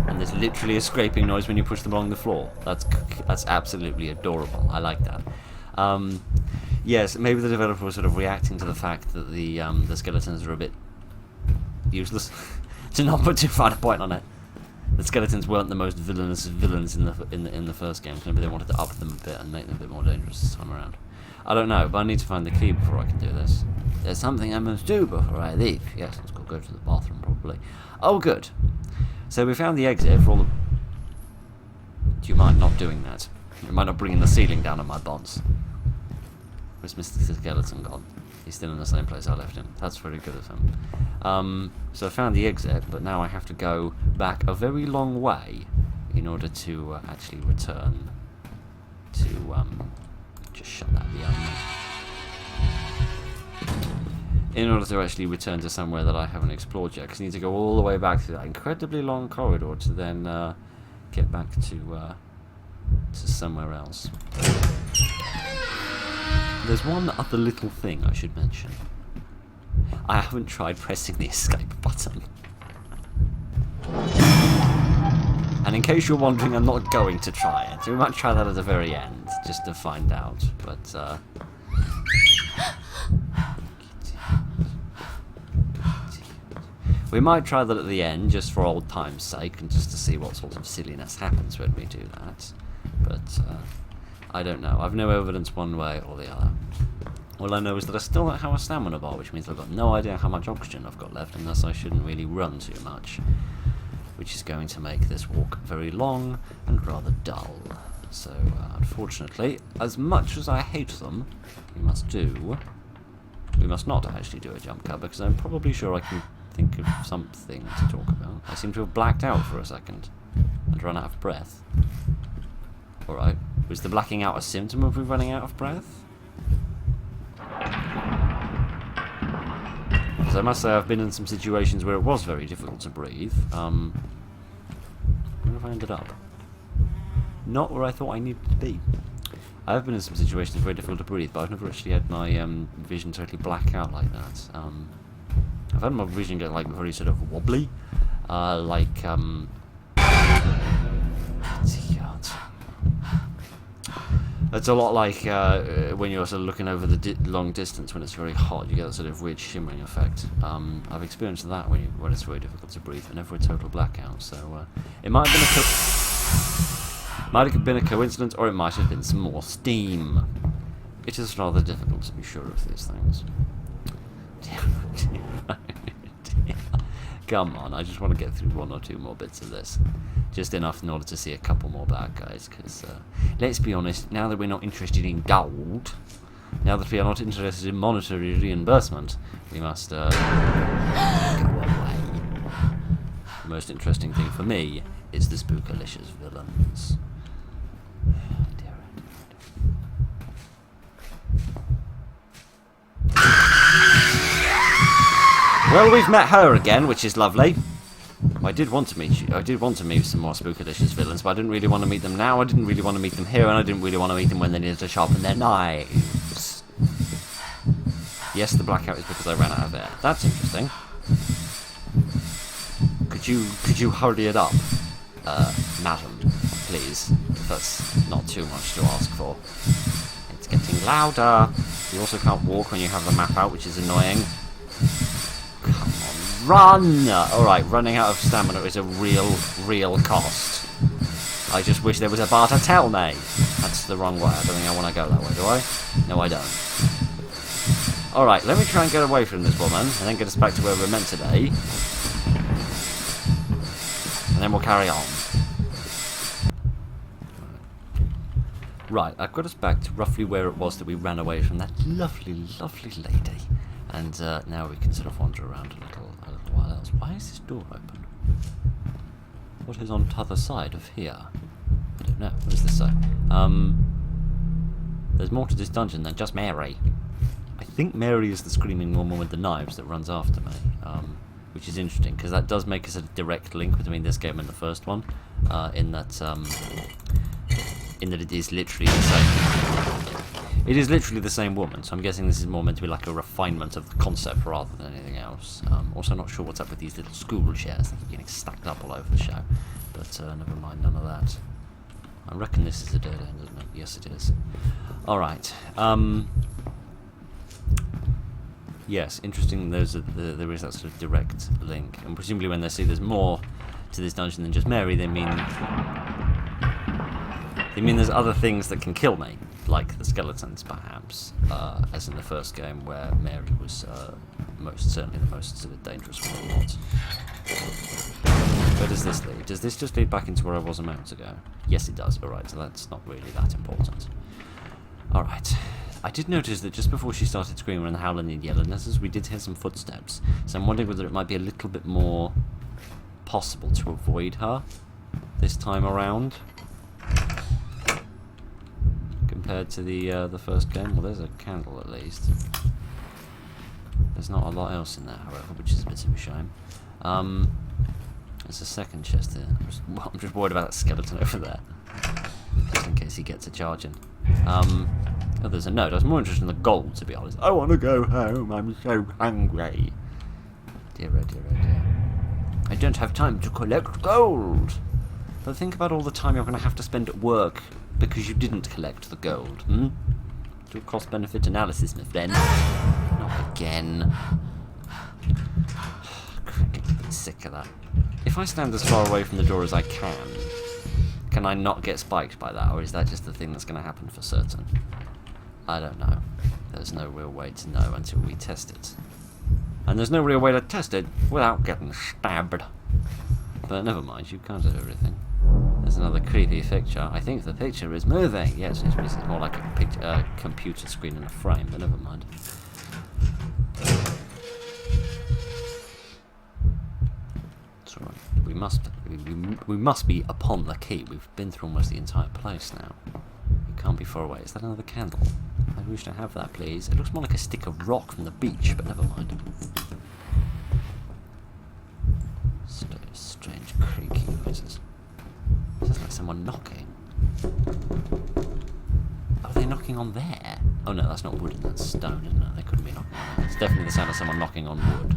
And there's literally a scraping noise when you push them along the floor. That's absolutely adorable. I like that. Yes, maybe the developer was sort of reacting to the fact that the skeletons are a bit useless. To not put too fine a point on it, the skeletons weren't the most villainous villains in the first game. So maybe they wanted to up them a bit and make them a bit more dangerous this time around. I don't know, but I need to find the key before I can do this. There's something I must do before I leave. Yes, let's go to the bathroom probably. Oh, good. So we found the exit for all the... Do you mind not doing that? You might not bringing the ceiling down on my bonds. Where's Mr. Skeleton gone? He's still in the same place I left him. That's very good of him. So I found the exit, but now I have to go back a very long way in order to actually return to... just shut that down. In order to actually return to somewhere that I haven't explored yet, because I need to go all the way back through that incredibly long corridor to then get back to somewhere else. There's one other little thing I should mention. I haven't tried pressing the escape button. And in case you're wondering, I'm not going to try it. We might try that at the very end, just to find out. But, we might try that at the end, just for old time's sake, and just to see what sort of silliness happens when we do that. But, I don't know. I've no evidence one way or the other. All I know is that I still don't have a stamina bar, which means I've got no idea how much oxygen I've got left, and thus I shouldn't really run too much, which is going to make this walk very long and rather dull. So, unfortunately, as much as I hate them, we must not actually do a jump cut, because I'm probably sure I can think of something to talk about. I seem to have blacked out for a second and run out of breath. Alright, was the blacking out a symptom of me running out of breath? Because I must say I've been in some situations where it was very difficult to breathe. Where have I ended up? Not where I thought I needed to be. I have been in some situations very difficult to breathe, but I've never actually had my vision totally black out like that. I've had my vision get like very sort of wobbly, it's a lot like when you're sort of looking over the long distance when it's very hot, you get that sort of weird shimmering effect. I've experienced that when it's very difficult to breathe, and never a total blackout. So it might have been a coincidence, or it might have been some more steam. It is rather difficult to be sure of these things. Come on, I just want to get through one or two more bits of this. Just enough in order to see a couple more bad guys, because, let's be honest, now that we're not interested in gold, now that we are not interested in monetary reimbursement, we must, go away. The most interesting thing for me is the spookalicious villains. Well, we've met her again, which is lovely. I did want to meet you. I did want to meet some more spookalicious villains, but I didn't really want to meet them now. I didn't really want to meet them here, and I didn't really want to meet them when they needed to sharpen their knives. Yes, the blackout is because I ran out of air. That's interesting. Could you hurry it up, madam, please? If that's not too much to ask for. It's getting louder. You also can't walk when you have the map out, which is annoying. Come on, run! Alright, running out of stamina is a real cost. I just wish there was a bar to tell me. That's That's the wrong way. I don't think I want to go that way, do I? No, I don't. Alright, let me try and get away from this woman, and then get us back to where we're meant to be. And then we'll carry on. Right, I've got us back to roughly where it was that we ran away from that lovely, lovely lady. And now we can sort of wander around a little while else. Why is this door open? What is on the other side of here? I don't know. What does this say? There's more to this dungeon than just Mary. I think Mary is the screaming woman with the knives that runs after me, which is interesting because that does make us a direct link between this game and the first one, in that it is literally the same. It is literally the same woman, so I'm guessing this is more meant to be like a refinement of the concept rather than anything else. Also, not sure what's up with these little school chairs that keep getting stacked up all over the show, but never mind, none of that. I reckon this is a dead end, isn't it? Yes, it is. All right. Yes, interesting. There is that sort of direct link, and presumably when they see there's more to this dungeon than just Mary, they mean there's other things that can kill me, like the skeletons, perhaps, as in the first game where Mary was most certainly the most sort of dangerous one of the lot. Where does this lead? Does this just lead back into where I was a moment ago? Yes, it does. All right, so that's not really that important. All right. I did notice that just before she started screaming and howling and yelling at us, we did hear some footsteps. So I'm wondering whether it might be a little bit more possible to avoid her this time around compared to the first game. Well, there's a candle at least. There's not a lot else in there, however, which is a bit of a shame. There's a second chest here. I'm just worried about that skeleton over there, just in case he gets a charging. Oh, there's a note. I was more interested in the gold, to be honest. I want to go home. I'm so hungry. Dear, oh dear, oh dear. I don't have time to collect gold. But think about all the time you're going to have to spend at work because you didn't collect the gold. Do a cost-benefit analysis, my friend. Not again. I'm getting a bit sick of that. If I stand as far away from the door as I can I not get spiked by that, or is that just the thing that's going to happen for certain? I don't know. There's no real way to know until we test it. And there's no real way to test it without getting stabbed. But never mind, you can't do everything. There's another creepy picture. I think the picture is moving. Yes, it's more like a computer screen in a frame, but never mind. It's alright. We must be upon the key. We've been through almost the entire place now. It can't be far away. Is that another candle? I wish to have that, please. It looks more like a stick of rock from the beach, but never mind. Strange creaking noises. Sounds like someone knocking. Are they knocking on there? Oh no, that's not wood, that's stone, isn't it? They couldn't be knocking on that. It's definitely the sound of someone knocking on wood.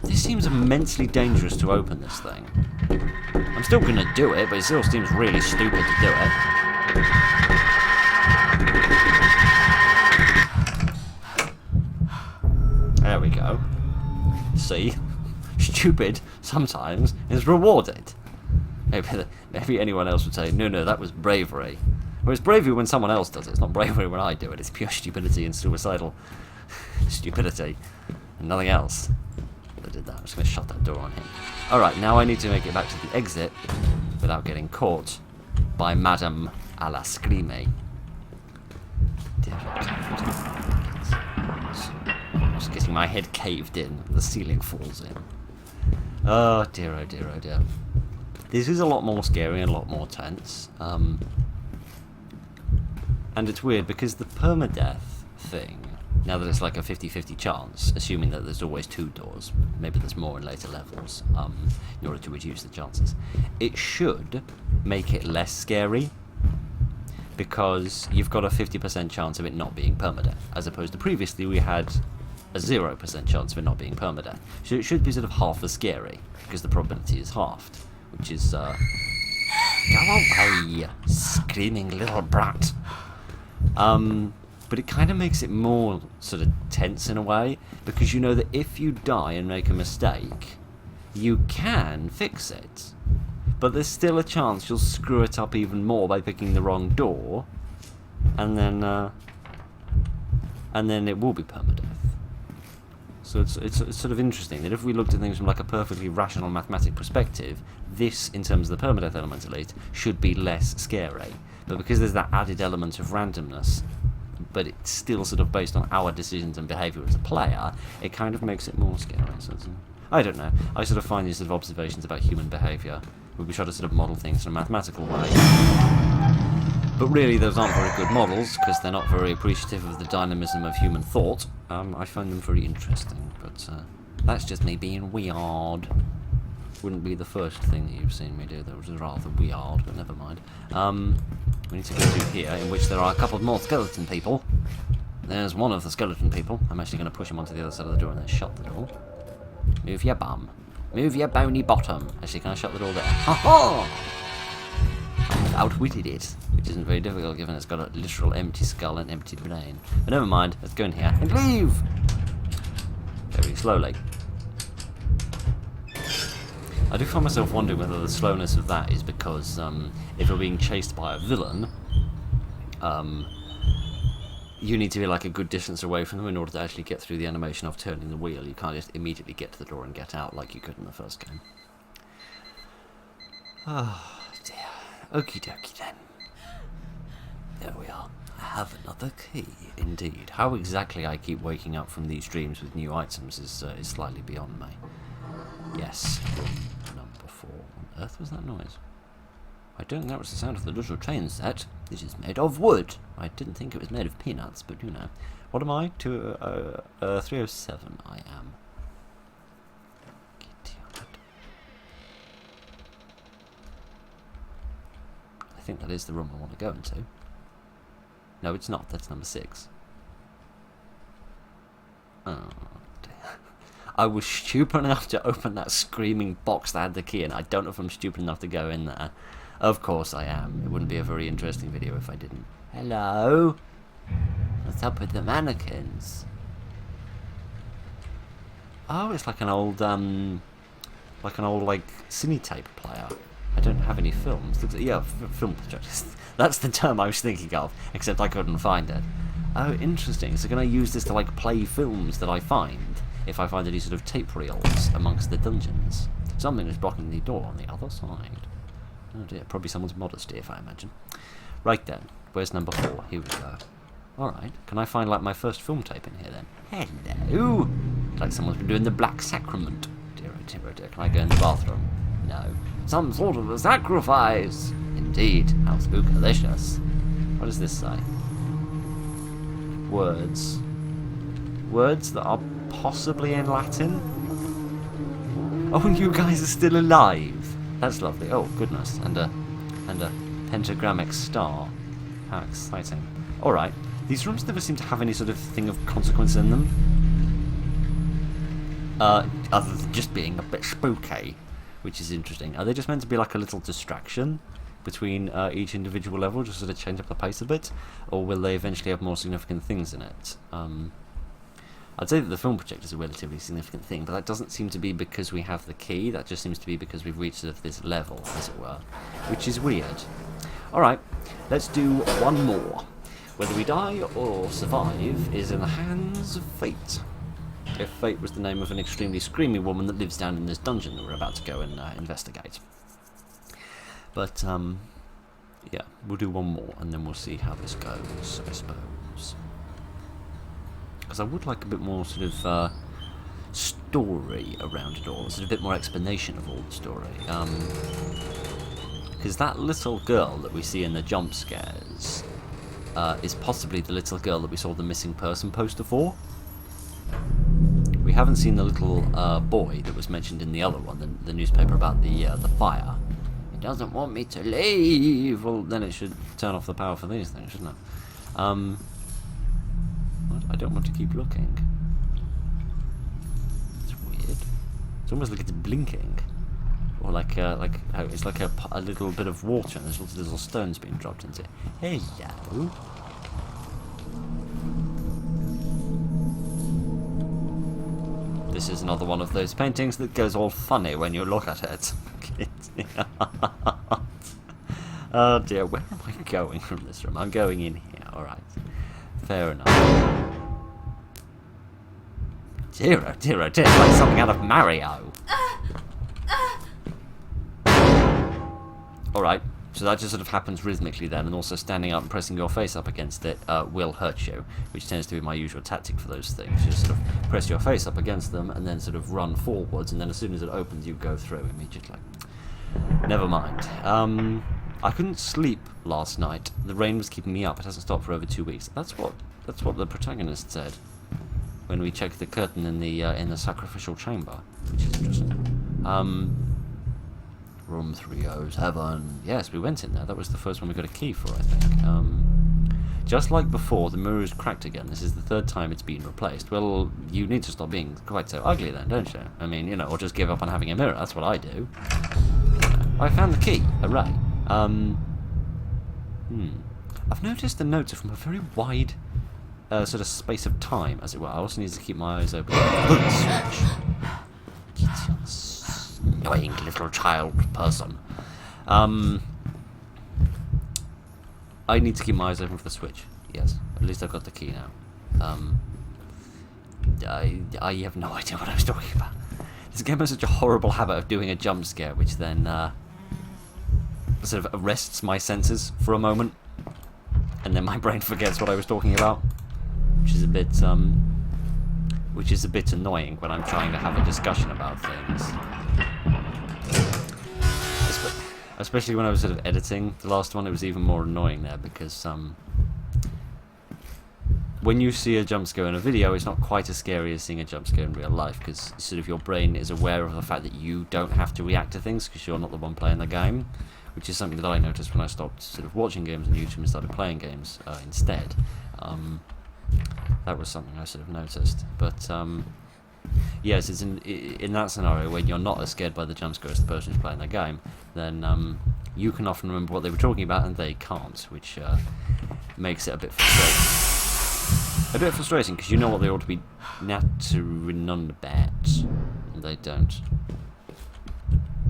This seems immensely dangerous to open this thing. I'm still going to do it, but it still seems really stupid to do it. There we go. See? Stupid, sometimes, is rewarded. Maybe anyone else would say, no, that was bravery. Well, it's bravery when someone else does it. It's not bravery when I do it. It's pure stupidity and suicidal stupidity and nothing else. I did that. I'm just going to shut that door on him. Alright, now I need to make it back to the exit without getting caught by Madame a la Screamy. Just getting my head caved in. The ceiling falls in. Oh dear, oh dear, oh dear. This is a lot more scary and a lot more tense. And it's weird because the permadeath thing, now that it's like a 50-50 chance, assuming that there's always two doors, maybe there's more in later levels, in order to reduce the chances, it should make it less scary, because you've got a 50% chance of it not being permadeath, as opposed to previously we had a 0% chance of it not being permadeath. So it should be sort of half as scary, because the probability is halved, which is, go away, screaming little brat. But it kind of makes it more sort of tense in a way, because you know that if you die and make a mistake, you can fix it. But there's still a chance you'll screw it up even more by picking the wrong door, and then it will be permadeath. So it's sort of interesting that if we looked at things from like a perfectly rational mathematic perspective, this, in terms of the permadeath element at least, should be less scary. But because there's that added element of randomness, but it's still sort of based on our decisions and behaviour as a player, it kind of makes it more scary. So I don't know. I sort of find these sort of observations about human behaviour, where we try to sort of model things in a mathematical way. But really, those aren't very good models, because they're not very appreciative of the dynamism of human thought. I find them very interesting, but that's just me being weird. Wouldn't be the first thing that you've seen me do that was rather weird, but never mind. We need to go through here, in which there are a couple more skeleton people. There's one of the skeleton people. I'm actually going to push him onto the other side of the door and then shut the door. Move your bum. Move your bony bottom. Actually, can I shut the door there? Ha-ha! I've outwitted it, which isn't very difficult given it's got a literal empty skull and empty brain. But never mind, let's go in here and leave! Very slowly. I do find myself wondering whether the slowness of that is because if you're being chased by a villain, you need to be like a good distance away from them in order to actually get through the animation of turning the wheel. You can't just immediately get to the door and get out like you could in the first game. Oh dear. Okie dokie then. There we are. I have another key, indeed. How exactly I keep waking up from these dreams with new items is slightly beyond me. Yes, room number 4. On earth was that noise? I don't think that was the sound of the little train set. This is made of wood. I didn't think it was made of peanuts, but you know. What am I? 307 I am. I think that is the room I want to go into. No, it's not. That's number 6. Oh, dear. I was stupid enough to open that screaming box that had the key in. I don't know if I'm stupid enough to go in there. Of course I am. It wouldn't be a very interesting video if I didn't. Hello? What's up with the mannequins? Oh, it's like an old cine tape player. I don't have any films. Yeah, film projectors. That's the term I was thinking of, except I couldn't find it. Oh, interesting. So can I use this to like play films that I find, if I find any sort of tape reels amongst the dungeons? Something is blocking the door on the other side. Oh dear, probably someone's modesty, if I imagine. Right then, where's number 4? Here we go. Alright, can I find like my first film tape in here then? Hello! Like someone's been doing the Black Sacrament. Dear oh dear oh dear, can I go in the bathroom? No. Some sort of a sacrifice! Indeed, how spookalicious. What does this say? Words. Words that are possibly in Latin? Oh, you guys are still alive! That's lovely. Oh, goodness. And a pentagrammic star. How exciting. Alright. These rooms never seem to have any sort of thing of consequence in them. Other than just being a bit spooky, which is interesting. Are they just meant to be like a little distraction between each individual level, just sort of change up the pace a bit? Or will they eventually have more significant things in it? I'd say that the film projector is a relatively significant thing, but that doesn't seem to be because we have the key. That just seems to be because we've reached sort of this level, as it were, which is weird. Alright, let's do one more. Whether we die or survive is in the hands of fate. If fate was the name of an extremely screamy woman that lives down in this dungeon that we're about to go and investigate. But, yeah, we'll do one more and then we'll see how this goes, I suppose. Because I would like a bit more sort of story around it all, sort of a bit more explanation of all the story. Because that little girl that we see in the jump scares is possibly the little girl that we saw the missing person poster for. We haven't seen the little boy that was mentioned in the other one, the newspaper about the fire. It doesn't want me to leave. Well, then it should turn off the power for these things, shouldn't it? What? I don't want to keep looking. It's weird. It's almost like it's blinking, or like it's like a little bit of water and there's little stones being dropped into it. Hello. This is another one of those paintings that goes all funny when you look at it. Oh dear, where am I going from this room? I'm going in here, alright. Fair enough. Dear, oh dear, oh dear, it's like something out of Mario. Alright, so that just sort of happens rhythmically then, and also standing up and pressing your face up against it will hurt you, which tends to be my usual tactic for those things. You just sort of press your face up against them and then sort of run forwards, and then as soon as it opens you go through immediately. Never mind. I couldn't sleep last night. The rain was keeping me up. It hasn't stopped for over 2 weeks. That's what the protagonist said when we checked the curtain in the sacrificial chamber, which is interesting. Room 307. Yes, we went in there. That was the first one we got a key for, I think. Just like before, the mirror is cracked again. This is the third time it's been replaced. Well, you need to stop being quite so ugly then, don't you? I mean, you know, or just give up on having a mirror. That's what I do. I found the key. Hooray. I've noticed the notes are from a very wide sort of space of time, as it were. I also need to keep my eyes open. Annoying little child person. I need to keep my eyes open for the switch. Yes, at least I've got the key now. I have no idea what I was talking about. This game has such a horrible habit of doing a jump scare, which then sort of arrests my senses for a moment, and then my brain forgets what I was talking about, which is a bit annoying when I'm trying to have a discussion about things. Especially when I was sort of editing the last one, it was even more annoying there because when you see a jump scare in a video, it's not quite as scary as seeing a jump scare in real life, because sort of your brain is aware of the fact that you don't have to react to things because you're not the one playing the game, which is something that I noticed when I stopped sort of watching games on YouTube and started playing games instead. That was something I sort of noticed, but yes, it's in that scenario when you're not as scared by the jump scare as the person who's playing the game, then you can often remember what they were talking about and they can't, which makes it a bit frustrating. A bit frustrating because you know what they ought to be nattering on about, and they don't.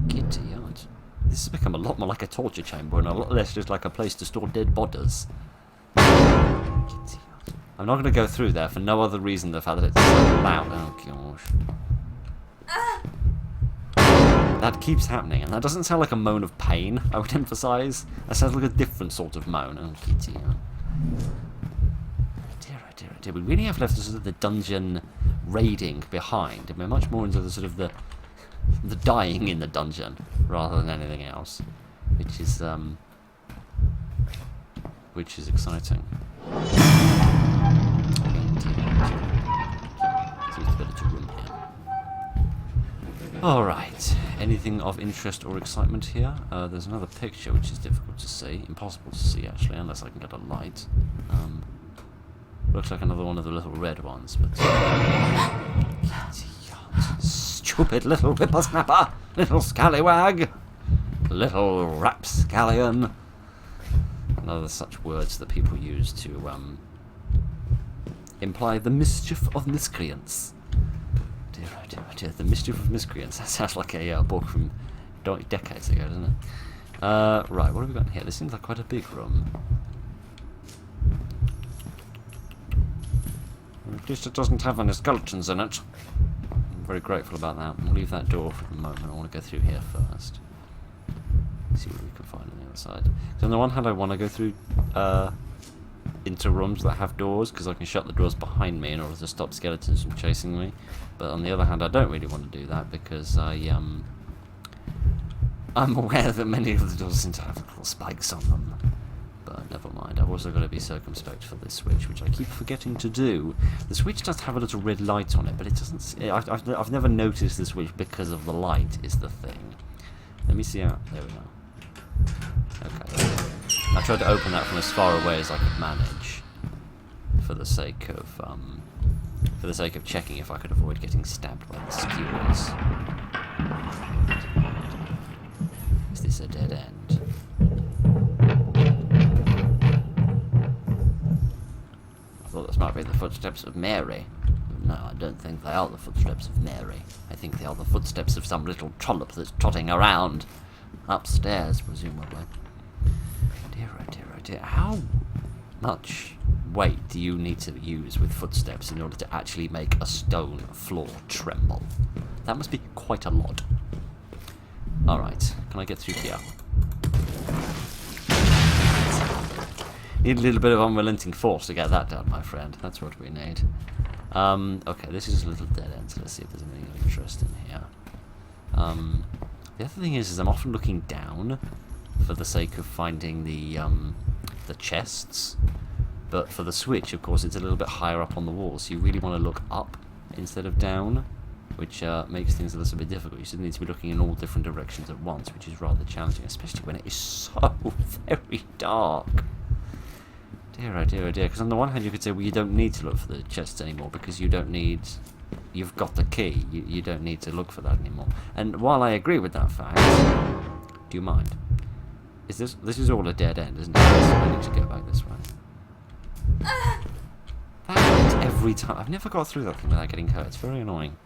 Giddy yard. This has become a lot more like a torture chamber and a lot less just like a place to store dead bodies. Giddy. I'm not going to go through there for no other reason than the fact that it's so loud. Oh gosh. That keeps happening, and that doesn't sound like a moan of pain, I would emphasise. That sounds like a different sort of moan. Oh, kitty. Dear, we really have left sort of the dungeon raiding behind, and we're much more into the sort of the dying in the dungeon rather than anything else, which is exciting. Alright, anything of interest or excitement here? There's another picture which is difficult to see, impossible to see actually, unless I can get a light. Looks like another one of the little red ones, but... Stupid little whippersnapper! Little scallywag! Little rapscallion! And other such words that people use to imply the mischief of miscreants. Dear, oh dear, oh dear, the mischief of miscreants. That sounds like a book from decades ago, doesn't it? Right, what have we got in here? This seems like quite a big room. At least it doesn't have any skeletons in it. I'm very grateful about that. We'll leave that door for the moment. I want to go through here first. See what we can find on the other side. So on the one hand, I want to go through into rooms that have doors, because I can shut the doors behind me in order to stop skeletons from chasing me. But on the other hand, I don't really want to do that because I'm aware that many of the doors seem to have little spikes on them. But never mind. I've also got to be circumspect for this switch, which I keep forgetting to do. The switch does have a little red light on it, but it doesn't. I've never noticed the switch because of the light. Is the thing. Let me see how. There we go. Okay. I tried to open that from as far away as I could manage, for the sake of checking if I could avoid getting stabbed by the skewers. Is this a dead end? I thought this might be the footsteps of Mary, no, I don't think they are the footsteps of Mary. I think they are the footsteps of some little trollop that's trotting around upstairs, presumably. Dear, oh dear, oh dear. How much weight do you need to use with footsteps in order to actually make a stone floor tremble? That must be quite a lot. Alright, can I get through here? Need a little bit of unrelenting force to get that done, my friend. That's what we need. Okay, this is a little dead end, so let's see if there's anything of interest in here. The other thing is I'm often looking down for the sake of finding the chests. But for the switch, of course, it's a little bit higher up on the wall, so you really want to look up instead of down, which makes things a little bit difficult. You still need to be looking in all different directions at once, which is rather challenging, especially when it is so very dark. Dear, oh dear, oh dear. Because on the one hand, you could say, well, you don't need to look for the chests anymore because you've got the key. You don't need to look for that anymore. And while I agree with that fact, do you mind? This is all a dead end, isn't it? I need to go back this way. That happens every time. I've never got through that thing without getting hurt. It's very annoying.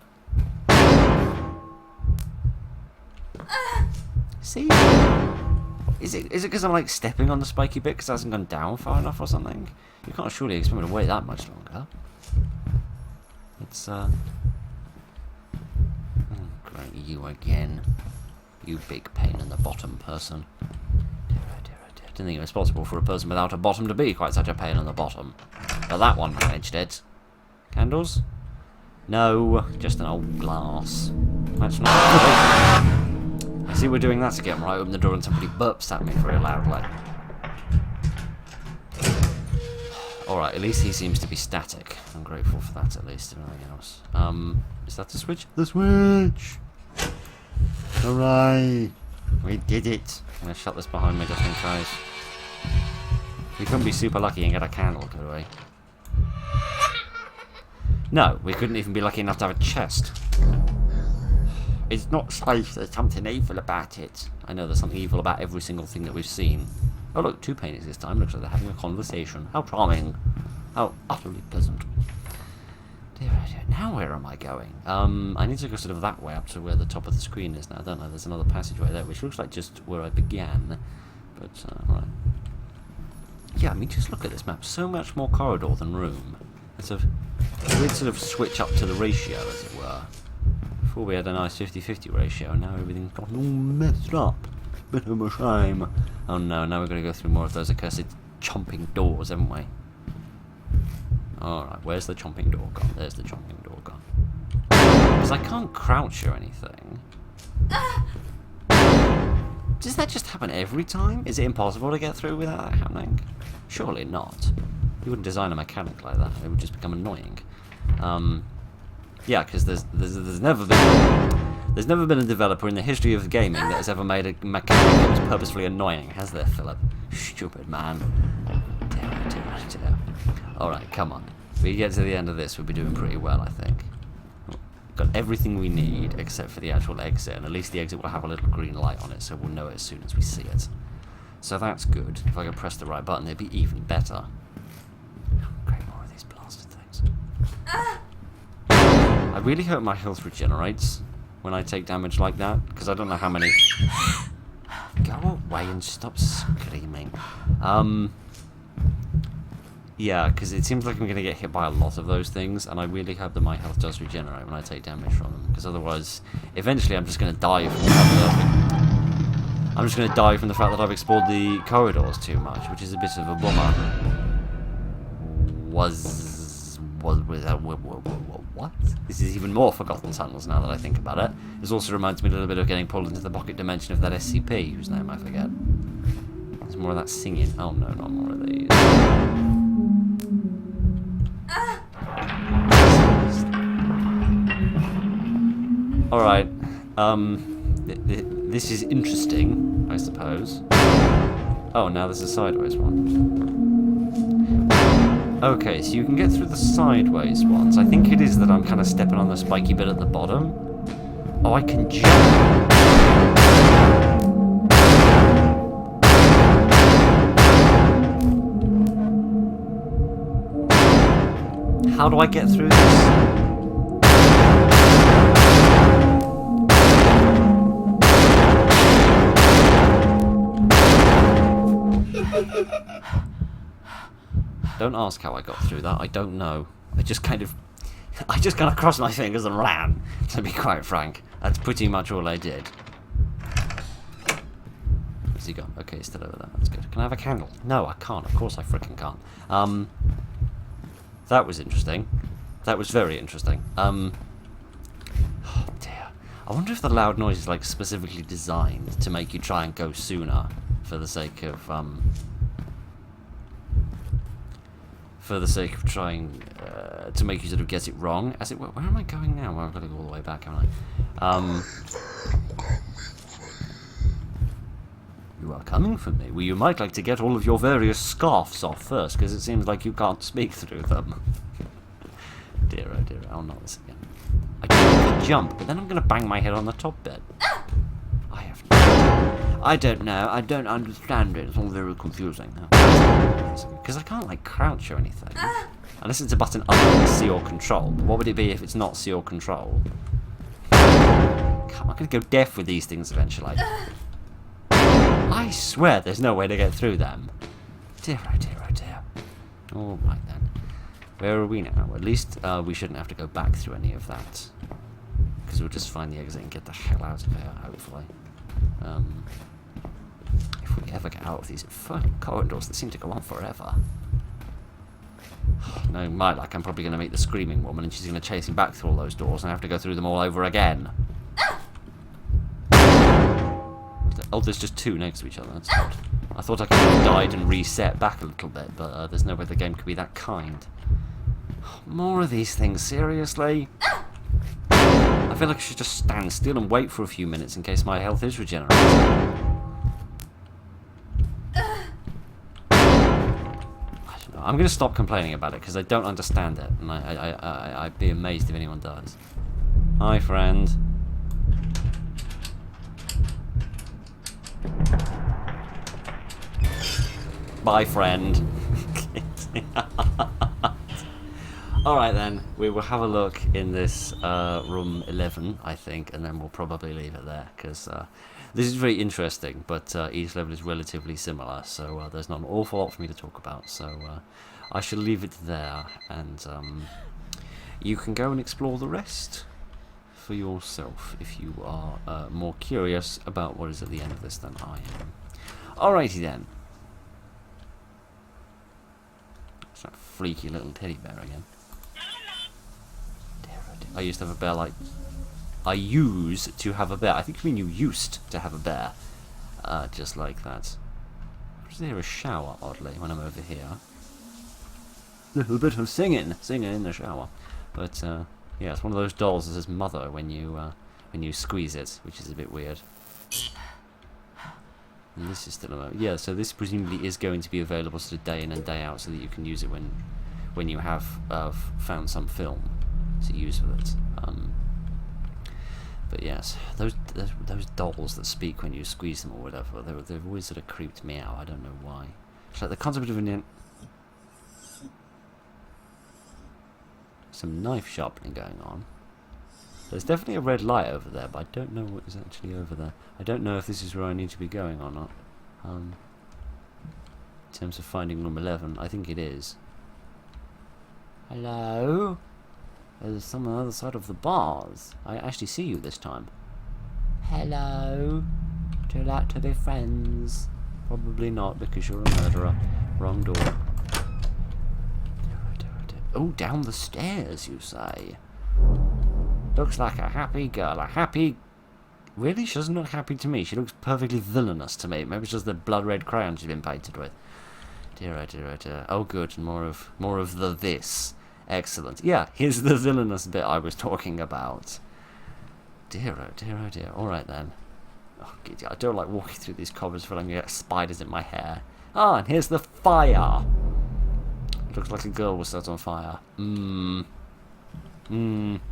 See? Is it because I'm like stepping on the spiky bit because it hasn't gone down far enough or something? You can't surely expect me to wait that much longer. It's oh, great, you again. You big pain in the bottom person. Dear, oh dear, oh dear. Didn't think it was possible for a person without a bottom to be quite such a pain in the bottom. But that one managed it. Candles? No, just an old glass. That's not I see we're doing that again, right? I open the door and somebody burps at me very loudly. Alright, at least he seems to be static. I'm grateful for that, at least, if anything else. Is that the switch? The switch! Alright! We did it! I'm gonna shut this behind me just in case. We couldn't be super lucky and get a candle, could we? No, we couldn't even be lucky enough to have a chest. It's not safe, there's something evil about it. I know there's something evil about every single thing that we've seen. Oh look, two paintings this time. Looks like they're having a conversation. How charming. How utterly pleasant. Dear, oh dear. Now where am I going? I need to go sort of that way up to where the top of the screen is now, don't I? There's another passageway there, which looks like just where I began. But, right. Yeah, I mean, just look at this map. So much more corridor than room. It's a weird sort of switch up to the ratio, as it were. Before we had a nice 50-50 ratio, and now everything's got all messed up. Bit of a shame. Oh no, now we're going to go through more of those accursed chomping doors, haven't we? Alright, where's the chomping door gone? There's the chomping door gone. Because I can't crouch or anything. Does that just happen every time? Is it impossible to get through without that happening? Surely not. You wouldn't design a mechanic like that. It would just become annoying. Yeah, because there's never been a developer in the history of gaming that has ever made a mechanic that was purposefully annoying, has there, Philip? Stupid man. Dear. Alright, come on. If we get to the end of this, we'll be doing pretty well, I think. Got everything we need except for the actual exit, and at least the exit will have a little green light on it, so we'll know it as soon as we see it. So that's good. If I could press the right button, it'd be even better. Great, more of these blasted things. I really hope my health regenerates when I take damage like that, because I don't know how many... Go away and stop screaming. Yeah, because it seems like I'm going to get hit by a lot of those things, and I really hope that my health does regenerate when I take damage from them, because otherwise, eventually I'm just going to die from the fact that I'm just going to die from the fact that I've explored the corridors too much, which is a bit of a bummer. What? This is even more forgotten tunnels now that I think about it. This also reminds me a little bit of getting pulled into the pocket dimension of that SCP, whose name I forget. There's more of that singing. Oh no, not more of these. Alright, this is interesting, I suppose. Oh, now there's a sideways one. Okay, so you can get through the sideways ones. I think it is that I'm kind of stepping on the spiky bit at the bottom. Oh, I can jump. How do I get through this? Don't ask how I got through that. I don't know. I just kind of crossed my fingers and ran, to be quite frank. That's pretty much all I did. Where's he gone? Okay, he's still over there. That's good. Can I have a candle? No, I can't. Of course I frickin' can't. That was interesting. That was very interesting. Oh dear. I wonder if the loud noise is, like, specifically designed to make you try and go sooner for the sake of, trying to make you sort of get it wrong, as it were. Where am I going now? Well, I've got to go all the way back, haven't I? You are coming for me. Well, you might like to get all of your various scarfs off first, because it seems like you can't speak through them. Dear, oh dear, I'll not this again. I can jump, but then I'm going to bang my head on the top bit. I don't know. I don't understand it. It's all very confusing. Because I can't, like, crouch or anything. Unless it's a button other than C or Control. But what would it be if it's not C or Control? I'm going to go deaf with these things eventually. I swear there's no way to get through them. Dear, oh dear, oh dear. Alright then. Where are we now? At least we shouldn't have to go back through any of that. Because we'll just find the exit and get the hell out of here, hopefully. If we ever get out of these infernal corridors that seem to go on forever. No, my luck, I'm probably going to meet the screaming woman and she's going to chase me back through all those doors and I have to go through them all over again. Oh, there's just two next to each other. That's odd. I thought I could have died and reset back a little bit, but there's no way the game could be that kind. More of these things, seriously? I feel like I should just stand still and wait for a few minutes in case my health is regenerated. I'm going to stop complaining about it because I don't understand it, and I'd be amazed if anyone does. Hi, friend. Bye, friend. Alright then, we will have a look in this room 11, I think, and then we'll probably leave it there, because this is very interesting, but each level is relatively similar, so there's not an awful lot for me to talk about, so I shall leave it there, and you can go and explore the rest for yourself if you are more curious about what is at the end of this than I am. Alrighty then. It's that freaky little teddy bear again. I used to have a bear like... I used to have a bear. I think you mean you used to have a bear. Just like that. Is there a shower, oddly, when I'm over here? A little bit of singing in the shower. But, yeah, it's one of those dolls that says mother when you squeeze it, which is a bit weird. And this is still a... Yeah, so this presumably is going to be available sort of day in and day out so that you can use it when you have found some film to use with it. But yes, those dolls that speak when you squeeze them or whatever, they've always sort of creeped me out. I don't know why. It's like the concept of some knife sharpening going on. There's definitely a red light over there, but I don't know what is actually over there. I don't know if this is where I need to be going or not. In terms of finding room 11, I think it is. Hello? There's someone on the other side of the bars. I actually see you this time. Hello? Would you like to be friends? Probably not, because you're a murderer. Wrong door. Oh, down the stairs, you say? Looks like a happy girl. A happy... Really? She doesn't look happy to me. She looks perfectly villainous to me. Maybe it's just the blood red crayon she's been painted with. Dear, oh dear, oh dear. Oh good, more of the this. Excellent. Yeah, here's the villainous bit I was talking about. Dear, oh dear, oh dear. Alright then. Oh, giddy. I don't like walking through these corridors for I'm going to get spiders in my hair. Ah, and here's the fire. Looks like a girl was set on fire. I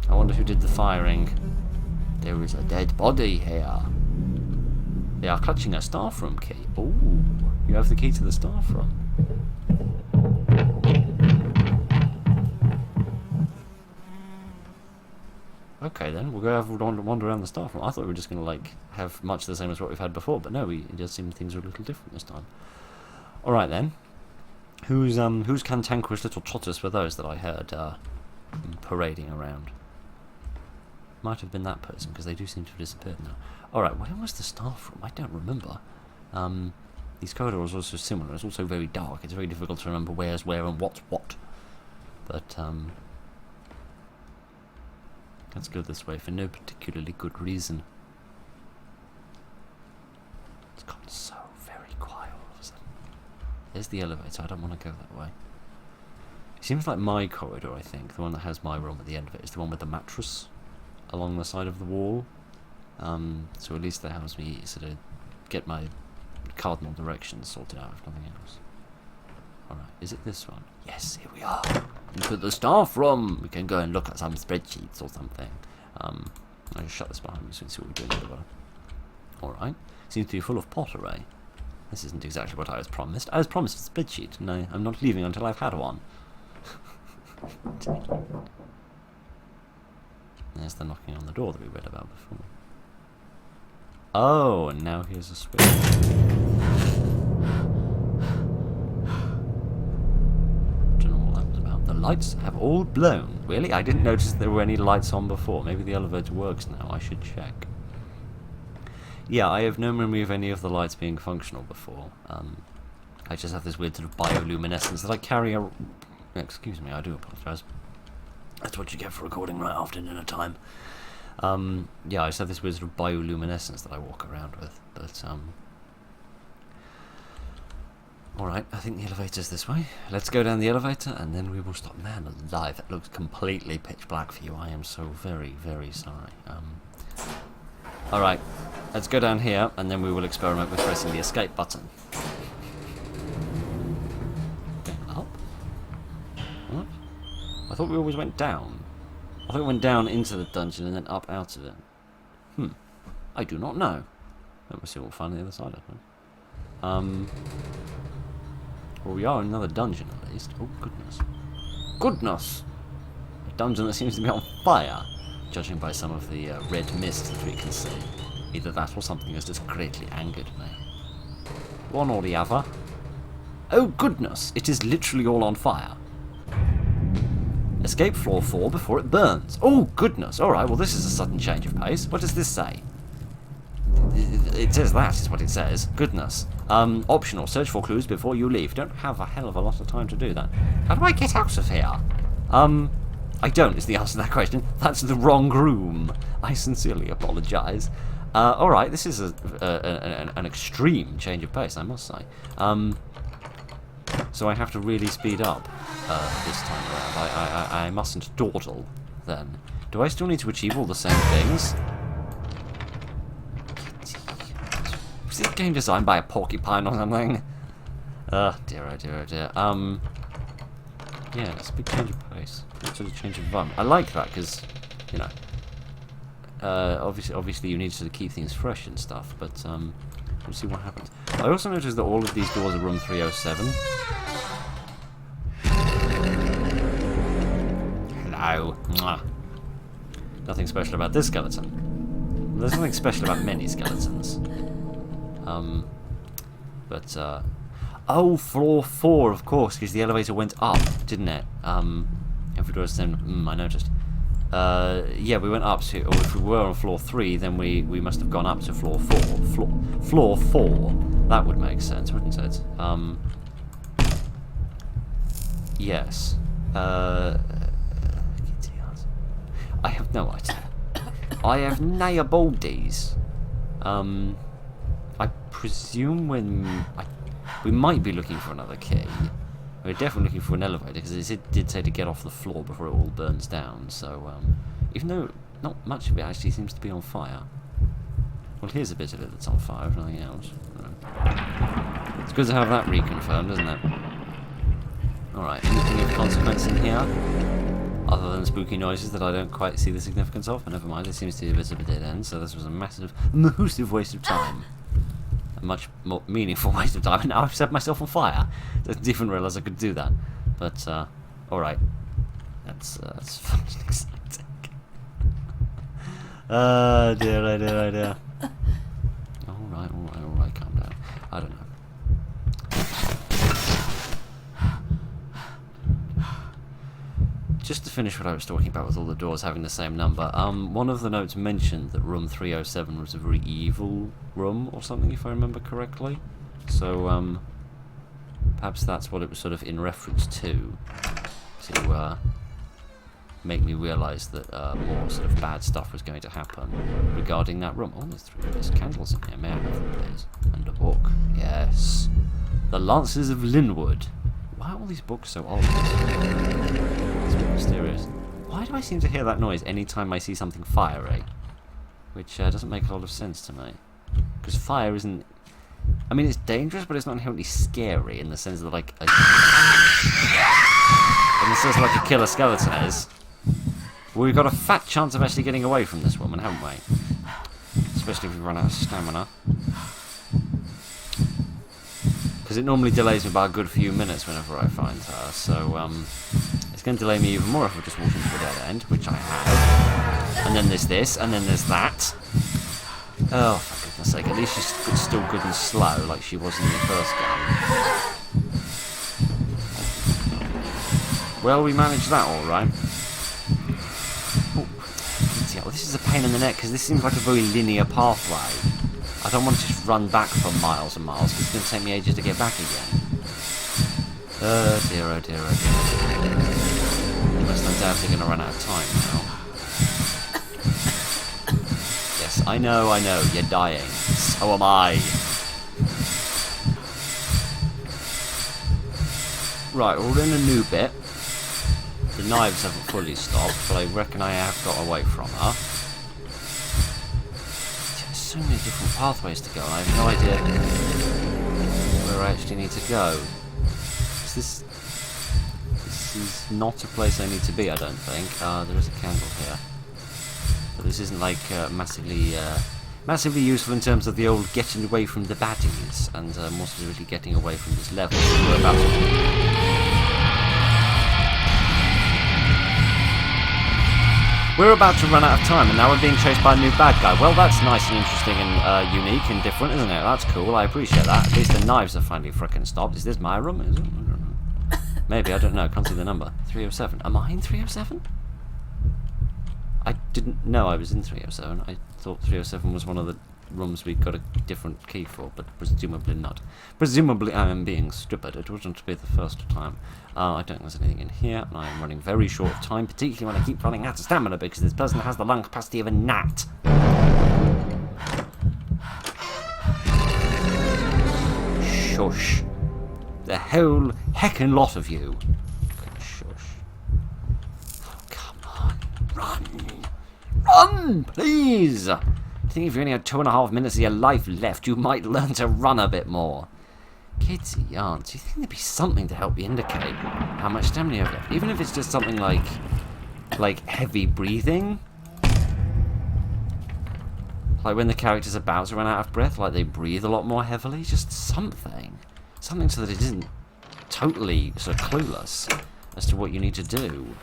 wonder who did the firing. There is a dead body here. They are clutching a staff room key. Oh, you have the key to the staff room. Okay then, we'll go have a wander around the staff room. I thought we were just going to like have much the same as what we've had before, but no, it does seem things are a little different this time. Alright then. Whose cantankerous little trotters were those that I heard parading around? Might have been that person, because they do seem to have disappeared now. Alright, where was the staff room? I don't remember. These corridors are also similar. It's also very dark. It's very difficult to remember where's where and what's what. But, let's go this way for no particularly good reason. It's gotten so very quiet all of a sudden. There's the elevator. I don't want to go that way. It seems like my corridor, I think, the one that has my room at the end of it, is the one with the mattress along the side of the wall. So at least that helps me sort of get my cardinal directions sorted out, if nothing else. Alright, is it this one? Yes, here we are. Into the staff room! We can go and look at some spreadsheets or something. I'll just shut this behind me so we can see what we're doing over there. Alright. Seems to be full of pottery. This isn't exactly what I was promised. I was promised a spreadsheet, and I'm not leaving until I've had one. There's the knocking on the door that we read about before. Oh, and now here's a switch. Don't know what that was about. The lights have all blown. Really? I didn't notice there were any lights on before. Maybe the elevator works now. I should check. Yeah, I have no memory of any of the lights being functional before. I just have this weird sort of bioluminescence that I carry a... Excuse me, I do apologise. That's what you get for recording right after dinner time. Yeah, I just have this weird sort of bioluminescence that I walk around with, but, alright, I think the elevator's this way. Let's go down the elevator, and then we will stop. Man alive, that looks completely pitch black for you. I am so very, very sorry. Alright, let's go down here, and then we will experiment with pressing the escape button. Up? What? I thought we always went down. I thought we went down into the dungeon and then up out of it. I do not know. We'll see what we'll find on the other side, I think. Well, we are in another dungeon at least. Oh, goodness. Goodness! A dungeon that seems to be on fire, judging by some of the red mist that we can see. Either that or something has just greatly angered me. One or the other. Oh, goodness! It is literally all on fire. Escape floor 4 before it burns. Oh, goodness. Alright, well, this is a sudden change of pace. What does this say? It says that, is what it says. Goodness. Optional. Search for clues before you leave. Don't have a hell of a lot of time to do that. How do I get out of here? I don't, is the answer to that question. That's the wrong room. I sincerely apologise. Alright, this is an extreme change of pace, I must say. So I have to really speed up this time around. I mustn't dawdle, then. Do I still need to achieve all the same things? Is this game designed by a porcupine or something? Dear, oh dear, oh dear. Yeah, it's a big change of pace. Sort of change of environment. I like that, because, you know, obviously you need to keep things fresh and stuff, but, we'll see what happens. I also noticed that all of these doors are room 307. Hello. Mwah. Nothing special about this skeleton. There's nothing special about many skeletons. Oh, floor 4, of course, because the elevator went up, didn't it? Every door is then, I noticed. Yeah, we went up to, or if we were on floor 3, then we must have gone up to floor 4. Floor 4. That would make sense, wouldn't it? Yes. I have no idea. I have no baldies. I presume we might be looking for another key. We're definitely looking for an elevator, because it did say to get off the floor before it all burns down, so, even though not much of it actually seems to be on fire. Well, here's a bit of it that's on fire, if nothing else. It's good to have that reconfirmed, isn't it? Alright, anything of consequence in here? Other than spooky noises that I don't quite see the significance of, but never mind, it seems to be a bit of a dead end, so this was a massive waste of time. A much more meaningful waste of time, and now I've set myself on fire. I didn't realise I could do that. But, alright. That's fun and exciting. Dear, oh dear, oh dear. Alright, calm down. I don't know. finish what I was talking about with all the doors having the same number. One of the notes mentioned that room 307 was a very evil room or something, if I remember correctly. So, perhaps that's what it was sort of in reference to make me realise that more sort of bad stuff was going to happen regarding that room. Oh, there's candles in here. May I have them, please? And a book. Yes. The Lances of Linwood. Why are all these books so old? It's a bit mysterious. Why do I seem to hear that noise anytime I see something fiery? Which doesn't make a lot of sense to me. Because fire isn't... I mean, it's dangerous, but it's not inherently scary in the sense that, like... in the sense like a killer skeleton is. Well, we've got a fat chance of actually getting away from this woman, haven't we? Especially if we run out of stamina. Because it normally delays me by a good few minutes whenever I find her, so it's going to delay me even more if I just walk into a dead end, which I have. And then there's this, and then there's that. Oh, for goodness sake, at least she's still good and slow, like she was in the first game. Well, we managed that alright. Oh, yeah, well, this is a pain in the neck, because this seems like a very linear pathway. I don't want to just run back for miles and miles, because it's going to take me ages to get back again. Oh dear, oh dear, oh dear. Unless I'm doubtly going to run out of time now. Yes, I know, you're dying. So am I. Right, we're in a new bit. The knives haven't fully stopped, but I reckon I have got away from her. So many different pathways to go, and I have no idea where I actually need to go. This is not a place I need to be, I don't think. There is a candle here. But this isn't like massively useful in terms of the old getting away from the baddies, and more specifically getting away from this level. We're about to run out of time, and now we're being chased by a new bad guy. Well, that's nice and interesting and unique and different, isn't it? That's cool, I appreciate that. At least the knives are finally frickin' stopped. Is this my room? Is it? I don't know. Maybe, I don't know. Can't see the number. 307. Am I in 307? I didn't know I was in 307. I thought 307 was one of the rooms we got a different key for, but presumably not. Presumably I am being stupid. It wouldn't be the first time. I don't think there's anything in here, and I am running very short of time, particularly when I keep running out of stamina, because this person has the lung capacity of a gnat. Shush. The whole heckin' lot of you. Shush. Oh, come on. Run! Run, please! I think if you only had 2.5 minutes of your life left, you might learn to run a bit more. Kids and yarns, do you think there'd be something to help you indicate how much stamina you have left? Even if it's just something like heavy breathing? Like when the character's about to run out of breath, like they breathe a lot more heavily? Just something. Something so that it isn't totally sort of clueless as to what you need to do.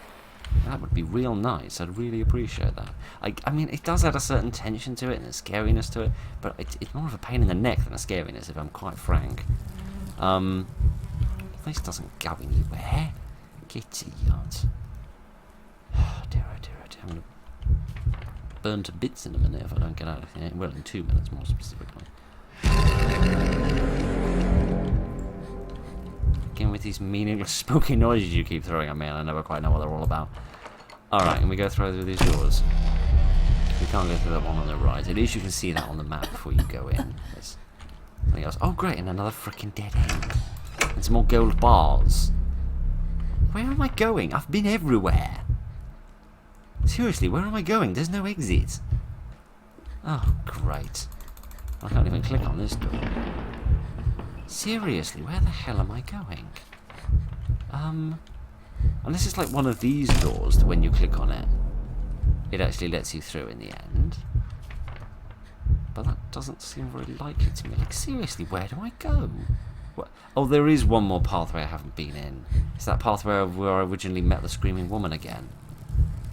That would be real nice. I'd really appreciate that. I mean, it does add a certain tension to it and a scariness to it, but it's more of a pain in the neck than a scariness, if I'm quite frank. This doesn't go anywhere. Kitty yards. Oh dear, oh dear, oh dear. I'm going to burn to bits in a minute if I don't get out of here. Well, in 2 minutes more specifically. Again with these meaningless spooky noises you keep throwing at me, and I never quite know what they're all about. Alright, and we go through these doors. We can't go through that one on the right. At least you can see that on the map before you go in. There's something else. Oh great, and another freaking dead end. And some more gold bars. Where am I going? I've been everywhere. Seriously, where am I going? There's no exit. Oh, great. I can't even click on this door. Seriously, where the hell am I going? Unless it's like one of these doors that when you click on it, it actually lets you through in the end. But that doesn't seem very likely to me. Like, seriously, where do I go? What? Oh, there is one more pathway I haven't been in. It's that pathway where I originally met the screaming woman again.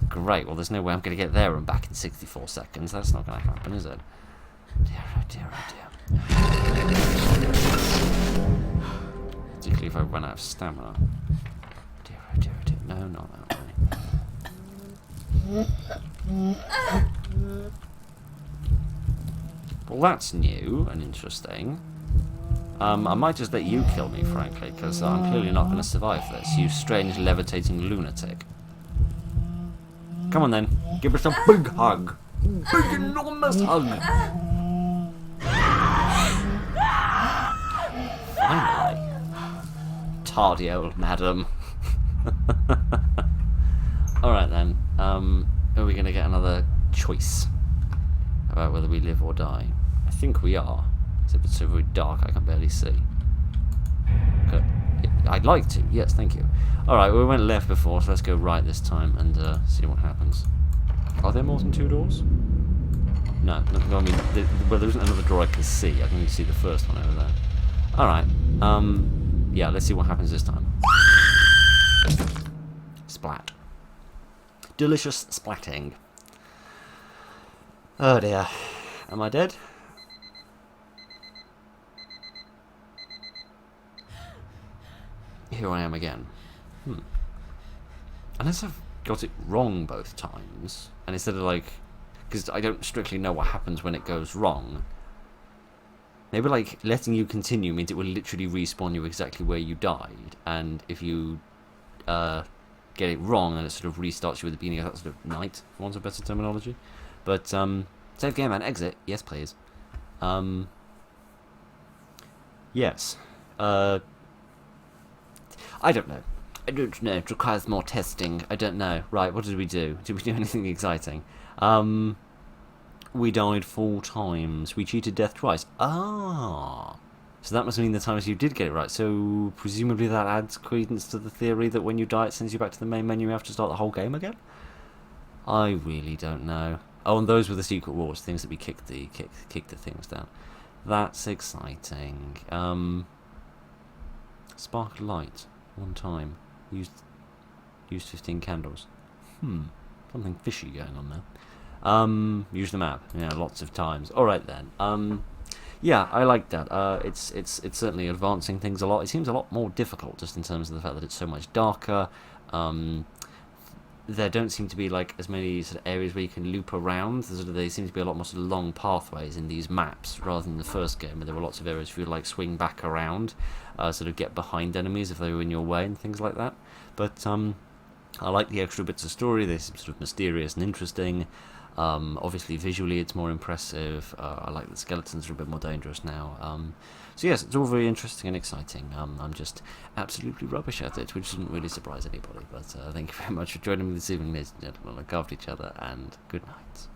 Great, well there's no way I'm going to get there and back in 64 seconds. That's not going to happen, is it? Dear, oh dear, oh dear. Particularly if I run out of stamina. Dear, oh dear, oh dear. No, not that way. Well, that's new and interesting. I might just let you kill me, frankly, because I'm clearly not going to survive this, you strange levitating lunatic. Come on then, give us a big hug. Big enormous hug. Finally. Tardy old madam. Alright then, are we going to get another choice about whether we live or die? I think we are. Except it's so very dark I can barely see. Okay. I'd like to, yes, thank you. Alright, we went left before, so let's go right this time and see what happens. Are there more than 2 doors? No, I mean, well, there isn't another door I can see. I can only see the first one over there. Alright, yeah, let's see what happens this time. Splat. Delicious splatting. Oh dear. Am I dead? Here I am again. Unless I've got it wrong both times, and instead of like, because I don't strictly know what happens when it goes wrong, maybe like letting you continue means it will literally respawn you exactly where you died, and if you get it wrong, then it sort of restarts you at the beginning of that sort of night, for want of better terminology. But save game and exit, yes please. Yes. I don't know. I don't know. It requires more testing. I don't know. Right, what did we do? Did we do anything exciting? We died 4 times. We cheated death twice. Ah! So that must mean the times you did get it right. So presumably that adds credence to the theory that when you die it sends you back to the main menu and you have to start the whole game again? I really don't know. Oh, and those were the secret wars, things that we kicked the things down. That's exciting. Spark light. 1 time. Used 15 candles. Something fishy going on there. Use the map. Yeah, lots of times. Alright then. Yeah, I like that. It's certainly advancing things a lot. It seems a lot more difficult just in terms of the fact that it's so much darker. There don't seem to be like as many sort of areas where you can loop around. There seem to be a lot more sort of long pathways in these maps rather than the first game, where there were lots of areas where you like swing back around, sort of get behind enemies if they were in your way and things like that. But I like the extra bits of story. They seem sort of mysterious and interesting. Obviously visually it's more impressive. I like the skeletons are a bit more dangerous now. So yes, it's all very interesting and exciting. I'm just absolutely rubbish at it, which doesn't really surprise anybody. But thank you very much for joining me this evening, ladies and gentlemen. Look after each other and good night.